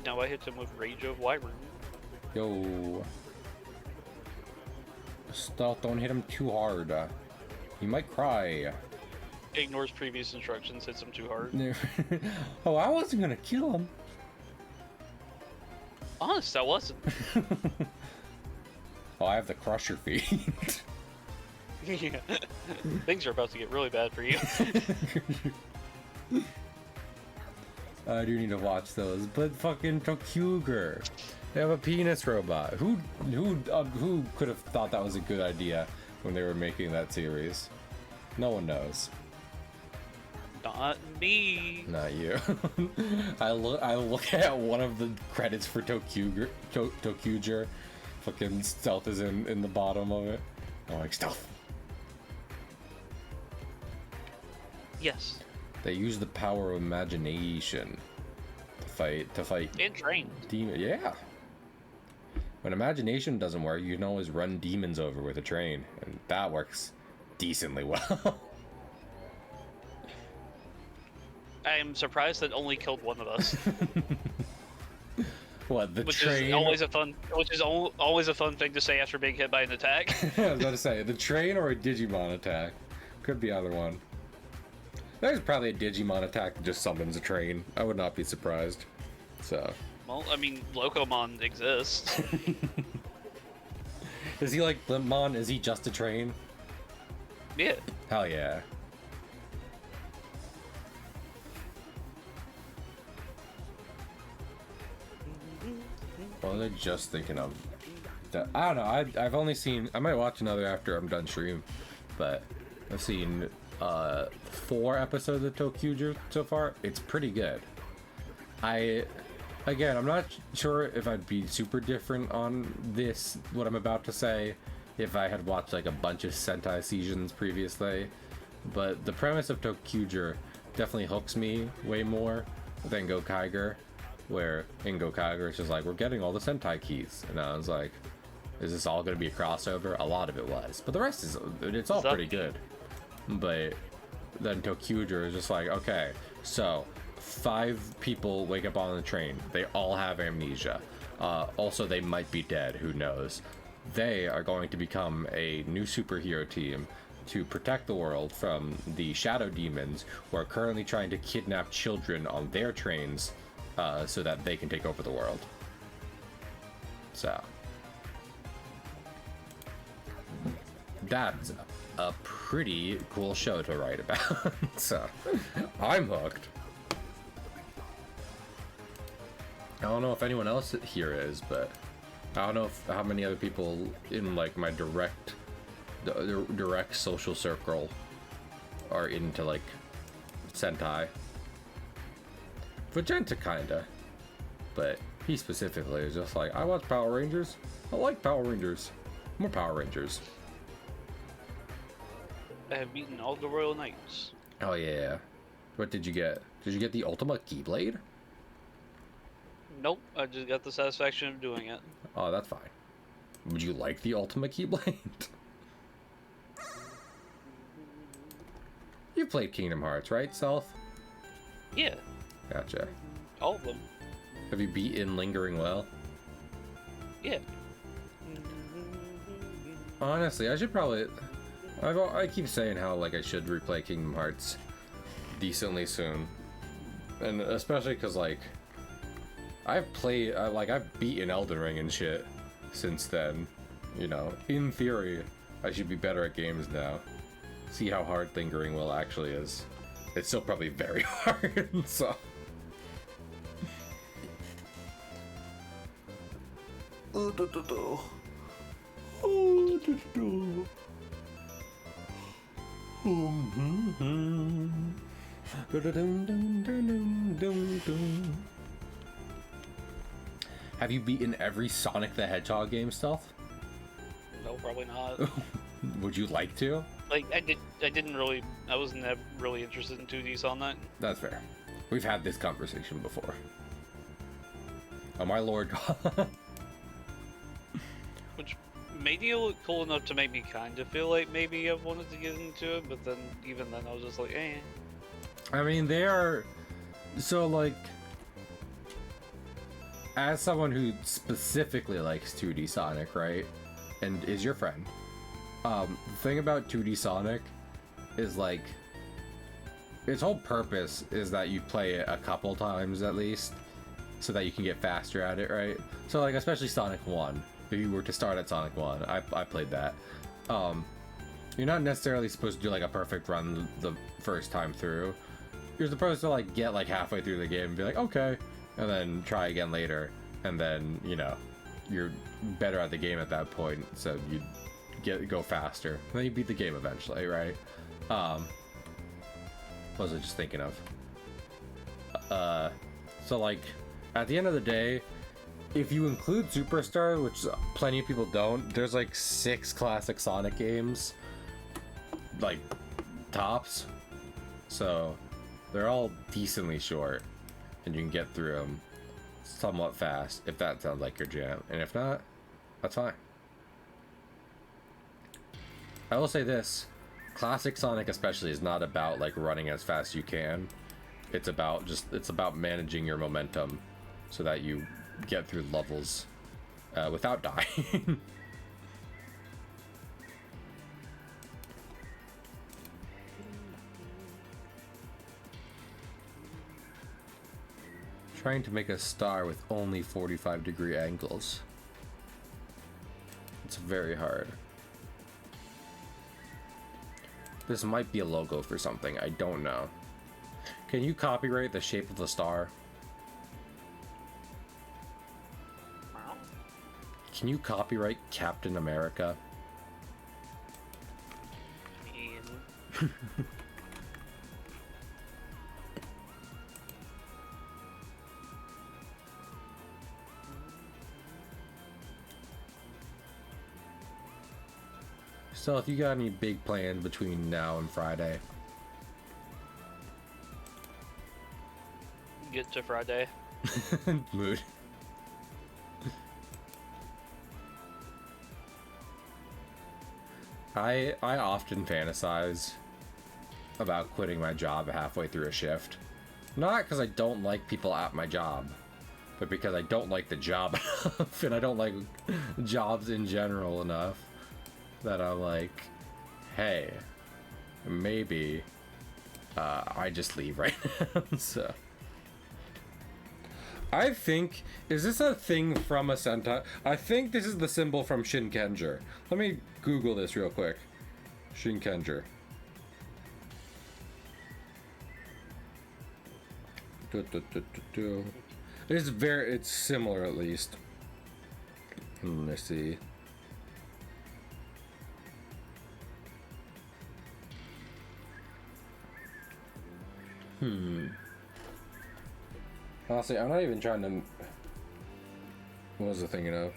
Now I hit him with Rage of Wyvern. Yo. Stealth, don't hit him too hard. He might cry. Ignores previous instructions, hits him too hard. Oh, I wasn't gonna kill him. Honest, I wasn't. Oh, I have the crusher feed. Yeah. Things are about to get really bad for you. I do need to watch those, but fucking Tokuger. They have a penis robot. Who could have thought that was a good idea when they were making that series? No one knows. Not me. Not you. I look at one of the credits for Tokuger. Fucking stealth is in the bottom of it. I'm like, stealth. Yes. They use the power of imagination to fight. And train. Demon. Yeah. When imagination doesn't work, you can always run demons over with a train, and that works decently well. I am surprised that only killed one of us. What, the which train? Which is always a fun thing to say after being hit by an attack. I was about to say, the train or a Digimon attack. Could be either one. There's probably a Digimon attack that just summons a train. I would not be surprised. So. Well, I mean, Locomon exists. Is he like Blimpmon? Is he just a train? Yeah. Hell yeah. What was I just thinking of? I don't know. I've only seen. I might watch another after I'm done stream, but I've seen 4 episodes of Tokuger so far. It's pretty good. Again, I'm not sure if I'd be super different on this, what I'm about to say, if I had watched like a bunch of Sentai seasons previously, but the premise of Tokuger definitely hooks me way more than Gokaiger, where in Gokaiger it's just like, we're getting all the Sentai keys, and I was like, is this all going to be a crossover? A lot of it was, but the rest it's all pretty good. But then Tokuger is just like, okay, so 5 people wake up on the train. They all have amnesia. Also, they might be dead. Who knows? They are going to become a new superhero team to protect the world from the shadow demons who are currently trying to kidnap children on their trains so that they can take over the world. So. That's a pretty cool show to write about. So, I'm hooked. I don't know if anyone else here is, but I don't know how many other people in like my direct social circle are into like Sentai. Vegeta kinda, but he specifically is just like, I watch Power Rangers. I like Power Rangers. More Power Rangers. I have beaten all the Royal Knights. Oh yeah. What did you get? Did you get the Ultima Keyblade? Nope, I just got the satisfaction of doing it. Oh, that's fine. Would you like the Ultima Keyblade? You played Kingdom Hearts, right, Self? Yeah. Gotcha. All of them. Have you beaten Lingering Well? Yeah. Honestly, I should probably... I keep saying how like I should replay Kingdom Hearts decently soon. And especially because like... I've beaten Elden Ring and shit since then. You know, in theory, I should be better at games now. See how hard Lingering Well actually is. It's still probably very hard, so... Have you beaten every Sonic the Hedgehog game, Stealth? No, probably not. Would you like to? Like, I wasn't really interested in 2D Sonic. That's fair. We've had this conversation before. Oh my lord. Which made it look cool enough to make me kind of feel like maybe I wanted to get into it, but then, even then, I was just like, eh. I mean, they are... So, like... As someone who specifically likes 2D Sonic, right? And is your friend. The thing about 2D Sonic is, like... Its whole purpose is that you play it a couple times, at least. So that you can get faster at it, right? So, like, especially Sonic 1. If you were to start at Sonic 1, I played that. You're not necessarily supposed to do, like, a perfect run the first time through. You're supposed to, like, get, like, halfway through the game and be like, okay, and then try again later, and then, you know, you're better at the game at that point, so you go faster, and then you beat the game eventually, right? What was I just thinking of? So like, at the end of the day, if you include Superstar, which plenty of people don't, there's like 6 classic Sonic games, like, tops. So, they're all decently short, and you can get through them somewhat fast, if that sounds like your jam. And if not, that's fine. I will say this, classic Sonic especially is not about like running as fast as you can. It's about managing your momentum so that you get through levels without dying. Trying to make a star with only 45-degree angles. It's very hard. This might be a logo for something, I don't know. Can you copyright the shape of the star? Can you copyright Captain America? I mean... So if you got any big plans between now and Friday? Get to Friday. Mood. I often fantasize about quitting my job halfway through a shift. Not because I don't like people at my job, but because I don't like the job enough, and I don't like jobs in general enough that I'm like, hey, maybe I just leave right now. So I think, is this a thing from a Sentai? I think this is the symbol from Shinkenger. Let me Google this real quick. Shinkenger. It's similar at least. Let's see. Honestly, I'm not even trying to... What was I thinking of?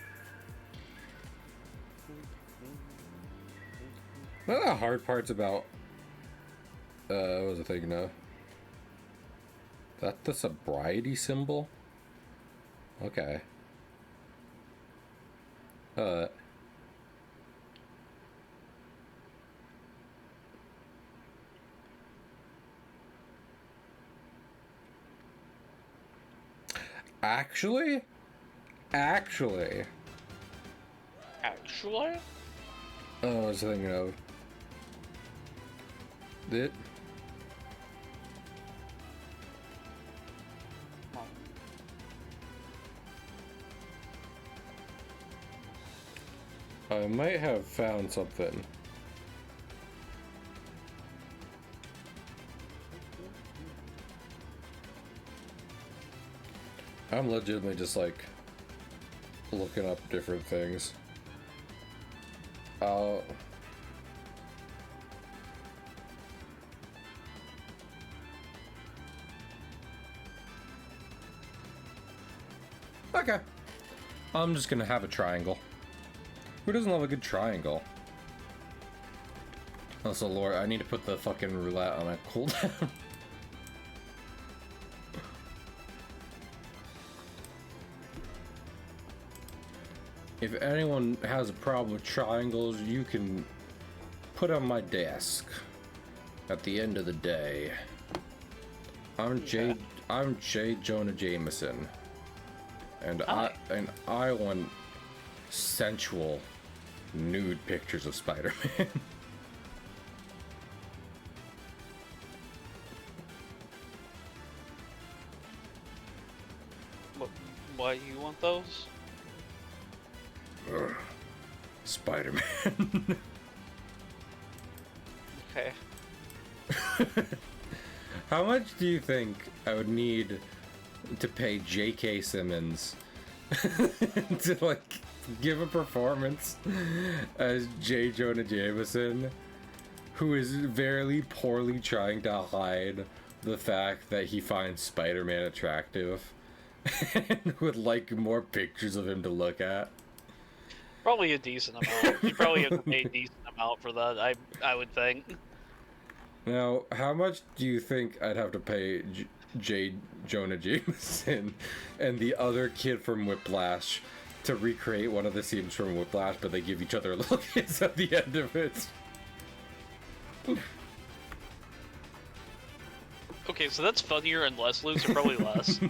One of the hard parts about... what was I thinking of? That the sobriety symbol? Okay. Actually? Oh, I was thinking of it. I might have found something. I'm legitimately just like looking up different things. Okay. I'm just gonna have a triangle. Who doesn't love a good triangle? Also, Lord, I need to put the fucking roulette on a cooldown. If anyone has a problem with triangles, you can put on my desk at the end of the day. I'm J Jonah Jameson, and I want sensual nude pictures of Spider-Man. Why do you want those? Spider-Man. Okay. How much do you think I would need to pay J.K. Simmons to like give a performance as J. Jonah Jameson, who is very poorly trying to hide the fact that he finds Spider-Man attractive and would like more pictures of him to look at. Probably a decent amount. You probably have to pay a decent amount for that, I would think. Now, how much do you think I'd have to pay J. Jonah Jameson and the other kid from Whiplash to recreate one of the scenes from Whiplash, but they give each other a little kiss at the end of it? Okay, so that's funnier and less loose, or probably less.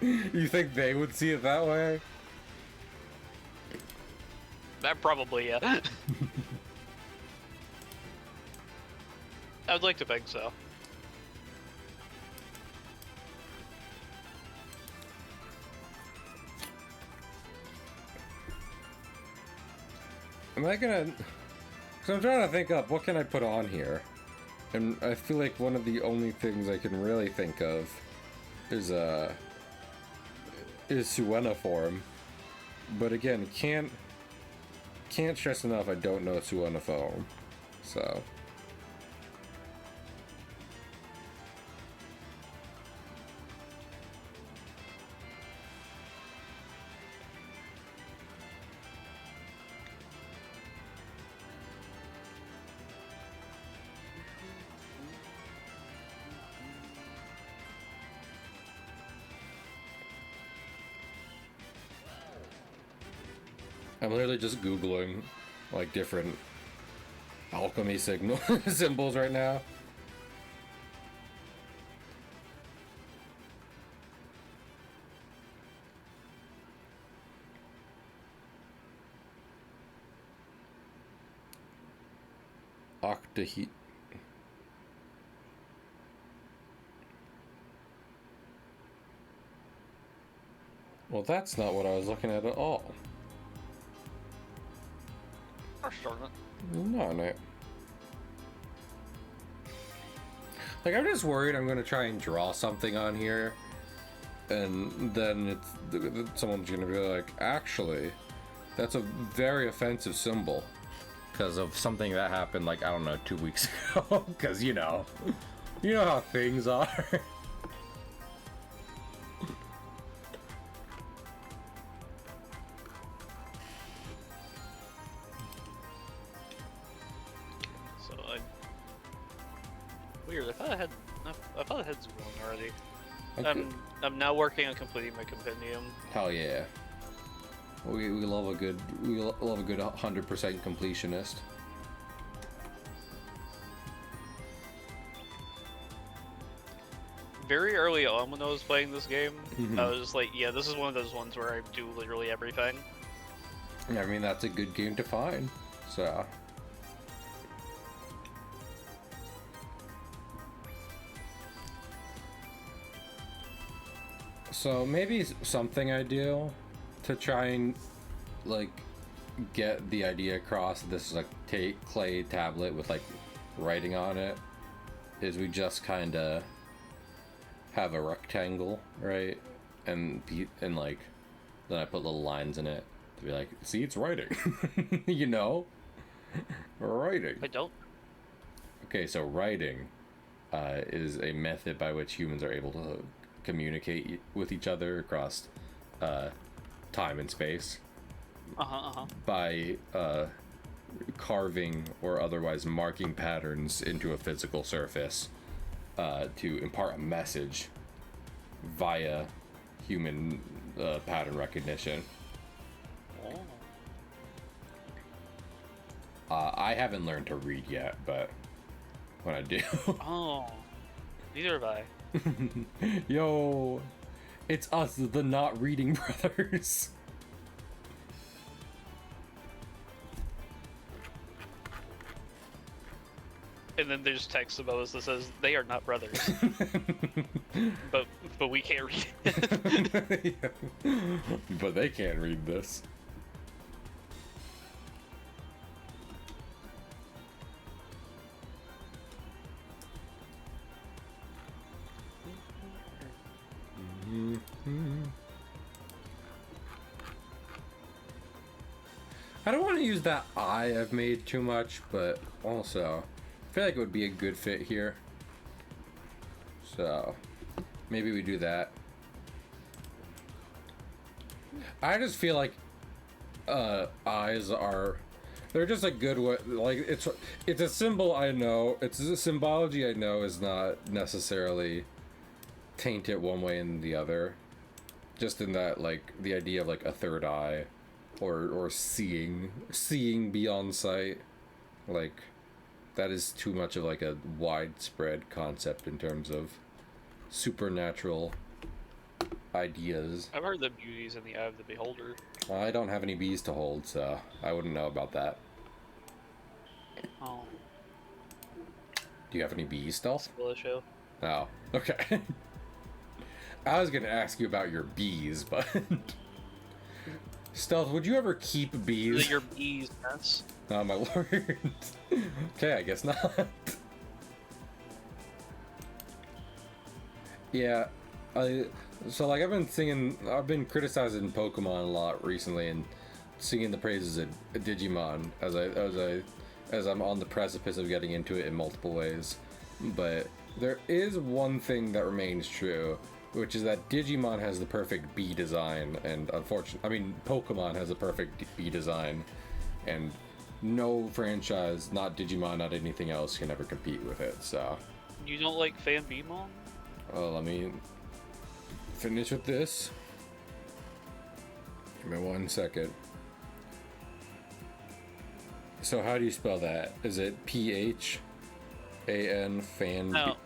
You think they would see it that way? That probably, yeah. I would like to think so. Am I gonna... So I'm trying to think up, what can I put on here? And I feel like one of the only things I can really think of is Sueniform. But again, can't stress enough I don't know Sueniform. So... I'm literally just Googling, like, different alchemy symbols right now. Octahedron. Well, that's not what I was looking at all. No. Like, I'm just worried I'm gonna try and draw something on here, and then someone's gonna be like, actually, that's a very offensive symbol. Because of something that happened, like, I don't know, 2 weeks ago. Because, you know how things are. Weird. I thought I had Zoom already. Okay. I'm now working on completing my compendium. Hell yeah. We love a good 100% completionist. Very early on when I was playing this game, I was like, yeah, this is one of those ones where I do literally everything. I mean, that's a good game to find. So. So maybe something ideal to try and, like, get the idea across. This is like clay tablet with like writing on it. Is we just kind of have a rectangle, right? And like, then I put little lines in it to be like, see, it's writing. You know, writing. I don't. Okay, so writing is a method by which humans are able to communicate with each other across time and space by carving or otherwise marking patterns into a physical surface to impart a message via human pattern recognition. I haven't learned to read yet, but when I do... Oh, neither have I. Yo, it's us, the not reading brothers. And then there's text above us that says they are not brothers, but we can't read it. But they can't read this. I don't want to use that eye I've made too much, but also feel like it would be a good fit here. So, maybe we do that. I just feel like eyes are, they're just a good way. Like it's a symbol. I know it's a symbology. I know is not necessarily tainted one way and the other. Just in that, like, the idea of like a third eye, or seeing beyond sight, like that is too much of like a widespread concept in terms of supernatural ideas. I've heard that beauty is in the eye of the beholder. I don't have any bees to hold, so I wouldn't know about that. Oh. Do you have any bees, Stealth? Show. Oh, okay. I was gonna ask you about your bees, but Stealth, would you ever keep bees? Your bees, yes. Oh my lord. Okay, I guess not. Yeah, so like I've been criticizing Pokemon a lot recently and singing the praises of Digimon as I'm on the precipice of getting into it in multiple ways. But there is one thing that remains true, which is that Digimon has the perfect bee design, and Pokemon has the perfect bee design, and no franchise, not Digimon, not anything else, can ever compete with it. So you don't like Fan Beemon? Well, let me finish with this. Give me 1 second. So how do you spell that? Is it P-H-A-N, Fan? No.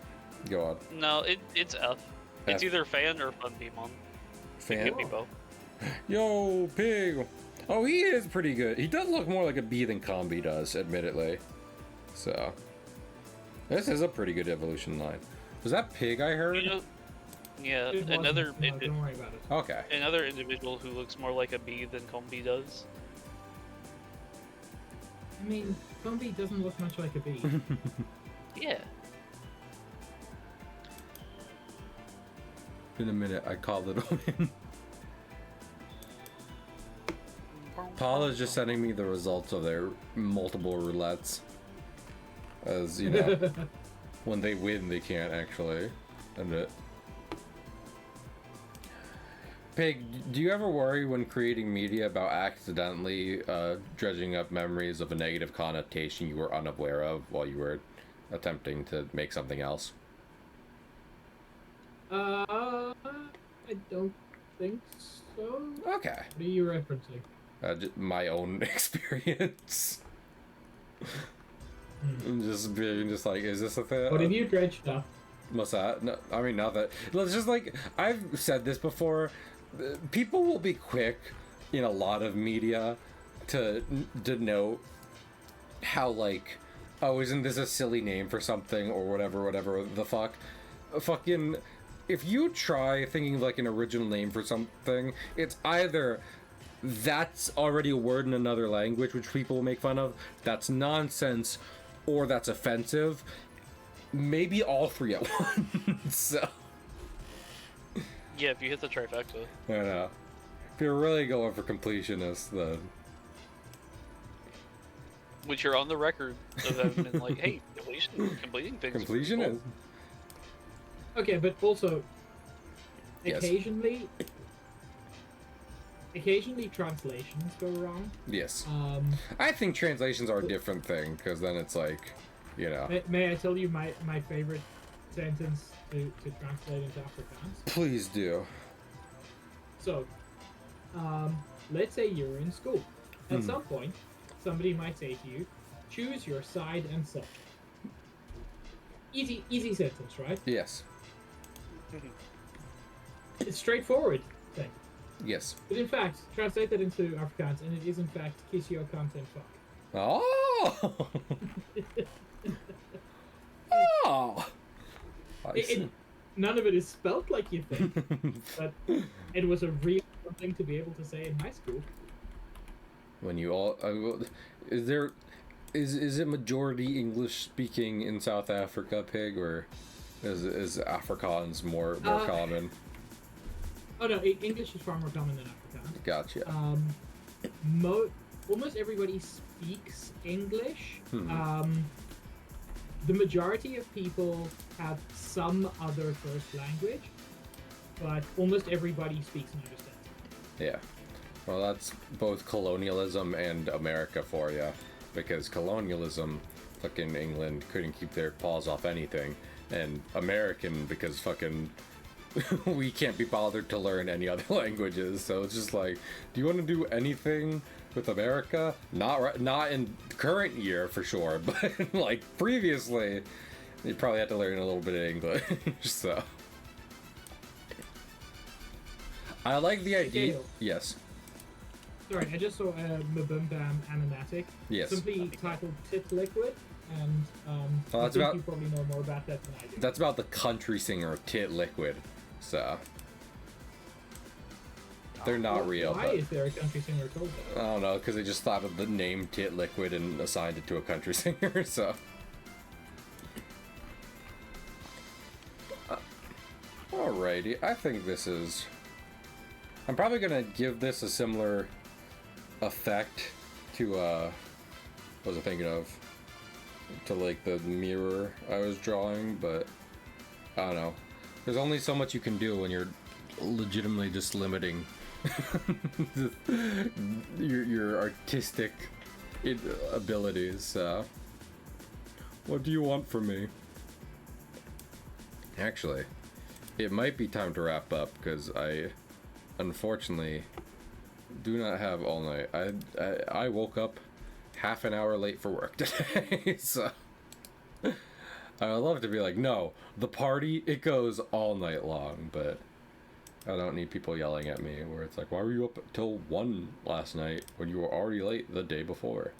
Go on. No, it's F. It's either Fan or Fun Beemon. Fan? It could be both. Yo, Pig! Oh, he is pretty good. He does look more like a bee than Combi does, admittedly. So, this is a pretty good evolution line. Was that Pig I heard? You know, yeah, It another wasn't, no, don't worry about it. Okay. another individual who looks more like a bee than Combi does. I mean, Combi doesn't look much like a bee. Yeah. In a minute, I called it in. Paula's just sending me the results of their multiple roulettes. As, you know, when they win, they can't actually end it. Pig, do you ever worry when creating media about accidentally dredging up memories of a negative connotation you were unaware of while you were attempting to make something else? I don't think so. Okay. What are you referencing? My own experience. Just being just like, is this a thing? What have you dredged up? What's that? No, I mean, not that. It's just like, I've said this before. People will be quick in a lot of media to denote how, like, oh, isn't this a silly name for something or whatever the fuck. Fucking, if you try thinking of like an original name for something, it's either that's already a word in another language which people will make fun of, that's nonsense, or that's offensive. Maybe all three at once. So Yeah, if you hit the trifecta. I know. If you're really going for completionist, then Which you're on the record of having been like, hey, completing things. completion is. Okay, but also, Yes. occasionally translations go wrong. Yes. I think translations are a different thing, because then it's like, you know. May I tell you my favorite sentence to translate into Afrikaans? Please do. So, let's say you're in school. At some point, somebody might say to you, choose your side and such. Easy sentence, right? Yes. It's straightforward thing. Yes. But in fact, translate that into Afrikaans, and it is in fact kiss your content fuck. Oh! Oh! I see. None of it is spelt like you think, but it was a real thing to be able to say in high school. When you all is it majority English speaking in South Africa, Pig, or is Afrikaans more common? Oh no, English is far more common than Afrikaans. Gotcha. Almost everybody speaks English. the majority of people have some other first language, but almost everybody speaks and understands. Yeah. Well, that's both colonialism and America for you, because colonialism, fucking England couldn't keep their paws off anything, and American because fucking we can't be bothered to learn any other languages. So it's just like, do you want to do anything with America? Not in the current year for sure, but like previously, you probably had to learn a little bit of English. So I like the idea. Dale. Yes. Sorry, I just saw a Maboom Bam animatic, Yes. simply titled Tit Liquid, and Oh, I that's think about- you probably know more about that than I do. That's about the country singer Tit Liquid. So they're not real. Why But is there a country singer called I that? don't know, because they just thought of the name Tit Liquid and assigned it to a country singer. So. Alrighty, I think this is. I'm probably gonna give this a similar effect to what was I thinking of? To like the mirror I was drawing, but I don't know. There's only so much you can do when you're legitimately just limiting your artistic abilities. So. What do you want from me? Actually, it might be time to wrap up because I unfortunately do not have all night. I woke up half an hour late for work today. So I would love to be like, no, the party, it goes all night long, but I don't need people yelling at me where it's like, why were you up till 1 last night when you were already late the day before?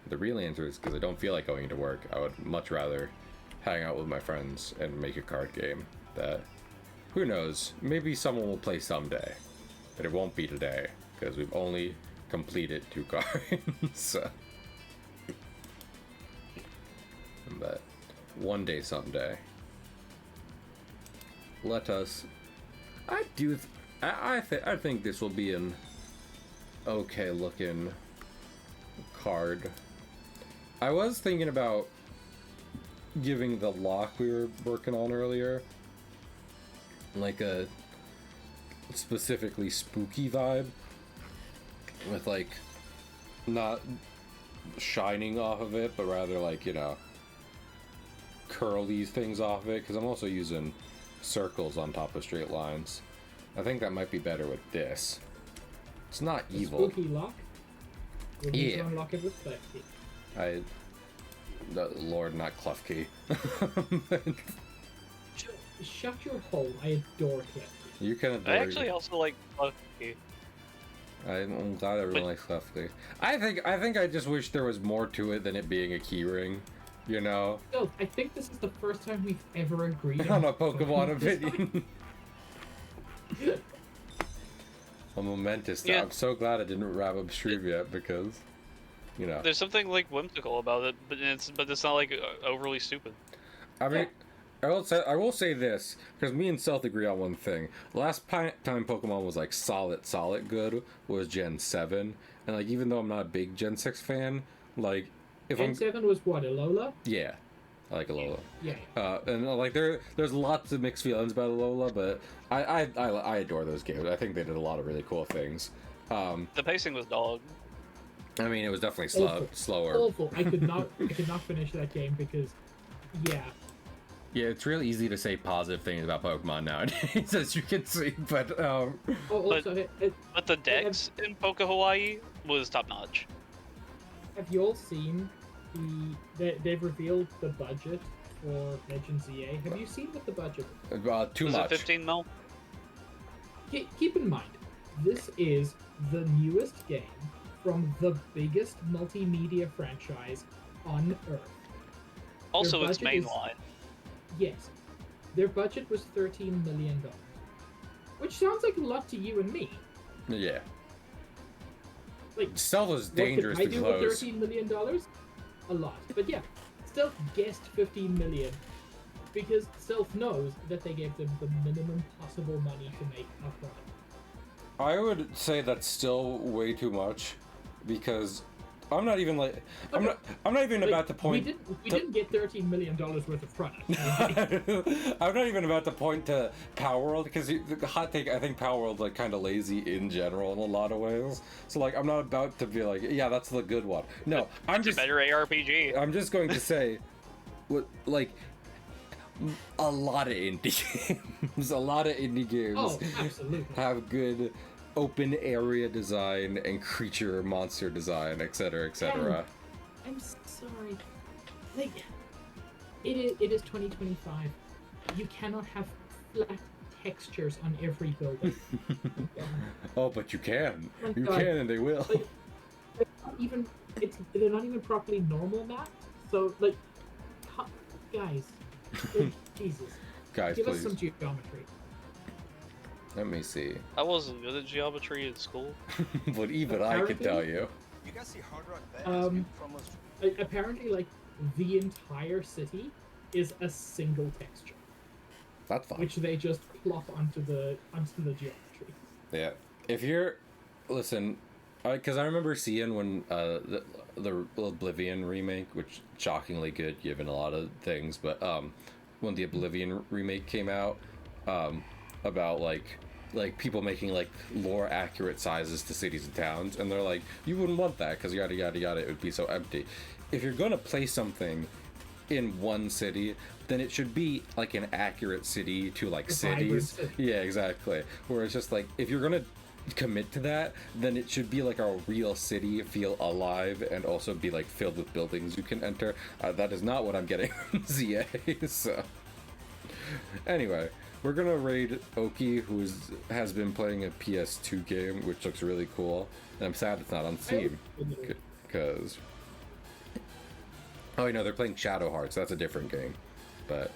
The real answer is because I don't feel like going to work. I would much rather hang out with my friends and make a card game that, who knows, maybe someone will play someday, but it won't be today because we've only completed 2 cards. So. But one day, someday, let us. I think this will be an okay looking card. I was thinking about giving the lock we were working on earlier like a specifically spooky vibe with like not shining off of it, but rather like, you know, curl these things off of it, because I'm also using circles on top of straight lines. I think that might be better with this. It's not A evil. spooky lock? We'll need to Yeah. unlock it with clef key. Lord, not clef key. Shut your hole. I adore clef key. You can adore. I actually also like Bucky. I'm glad everyone But- likes clef key. I think I just wish there was more to it than it being a key ring. You know, Still, I think this is the first time we've ever agreed on a Pokemon design. opinion. A momentous. Yeah. I'm so glad I didn't wrap up Shreve yet because, you know. There's something like whimsical about it, but it's not like overly stupid. I mean, I will say this because me and Stealth agree on one thing. Last time Pokemon was like solid good was Gen 7, and like even though I'm not a big Gen 6 fan, like if Gen I'm 7 was what, Alola? yeah, I like Alola. Yeah. And like there's lots of mixed feelings about Alola, but I adore those games. I think they did a lot of really cool things. The pacing was dog. I mean, it was definitely Awful. slower. Awful. I could not finish that game because, yeah. Yeah, it's really easy to say positive things about Pokemon nowadays, as you can see. But Oh, also, But the Dex in Poke Hawaii was top notch. have you all seen they've revealed the budget for Legends EA? Have you seen what the budget is? too Was much. it 15 mil? Keep in mind, this is the newest game from the biggest multimedia franchise on Earth. Also, it's budget is- mainline. Yes, their budget was $13 million, which sounds like a lot to you and me. Yeah. Like, Stealth is dangerous what to could I do close. with $13 million? A lot. But yeah, Stealth guessed 15 million because Stealth knows that they gave them the minimum possible money to make upfront. I would say that's still way too much because I'm not even like I'm not even Like, about to point. We didn't get $13 million worth of product. I'm not even about to point to Power World because the hot take. I think Power World's like kind of lazy in general in a lot of ways. So like I'm not about to be like, yeah, that's the good one. No, I'm It's just a better ARPG. I'm just going to say, what like a lot of indie games, a lot of indie games Oh, absolutely. have good open area design and creature monster design, etc., etc. I'm sorry. Like, it is 2025. You cannot have flat textures on every building. Oh, but you can. Oh, You God. can, and they will. Like, they're not even properly normal mapped. So like, guys, like, Jesus, Guys, give please. us some geometry. Let me see. I wasn't good at geometry in school. But even I can Apparently- tell you. You guys see Hard Rock Bay? It's Um, from almost Apparently, like, the entire city is a single texture, That's fine. which they just plop onto the geometry. Yeah. If you're, listen, because I remember seeing when the Oblivion remake, which shockingly good given a lot of things, but when the Oblivion remake came out, about like people making like lore accurate sizes to cities and towns, and they're like, you wouldn't want that because yada yada yada, it would be so empty. If you're gonna play something in one city, then it should be like an accurate city to like A vibrant cities. city. Yeah, exactly. Where it's just like, if you're gonna commit to that, then it should be like a real city, feel alive, and also be like filled with buildings you can enter. That is not what I'm getting from ZA. So anyway, we're gonna raid Oki, who has been playing a PS2 game, which looks really cool, and I'm sad it's not on Steam, because oh, you know, they're playing Shadow Hearts. That's a different game, but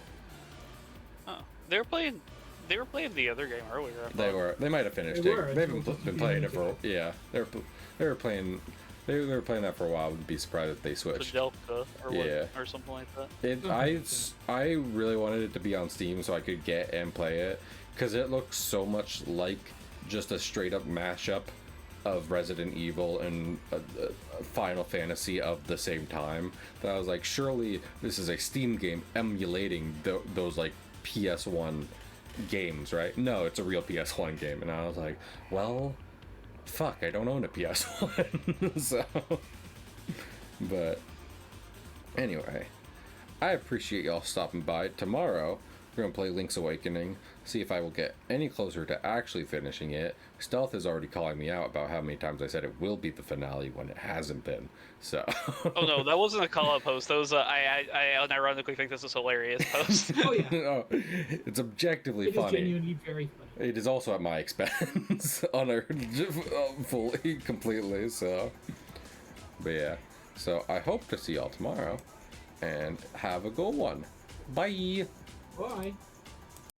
Oh, they were playing the other game earlier. I they thought. might have finished They it. were, They've until been just a few playing it minutes for ago. yeah. They were playing that for a while. Would be surprised if they The switched. Delta or Yeah. what, or something like that. It, I really wanted it to be on Steam so I could get and play it, because it looks so much like just a straight up mashup of Resident Evil and Final Fantasy of the same time, that I was like, surely this is a Steam game emulating those like PS1 games, right? No, it's a real PS1 game. And I was like, well, fuck, I don't own a PS1. So, but anyway, I appreciate y'all stopping by. Tomorrow, we're going to play Link's Awakening, see if I will get any closer to actually finishing it. Stealth is already calling me out about how many times I said it will be the finale when it hasn't been. So. Oh no, that wasn't a call-out post. That was I unironically think this is a hilarious post. Oh yeah, No, it's objectively it is funny. genuinely very funny. It is also at my expense, fully, completely. So, but yeah. So I hope to see y'all tomorrow, and have a good one. Bye. Bye.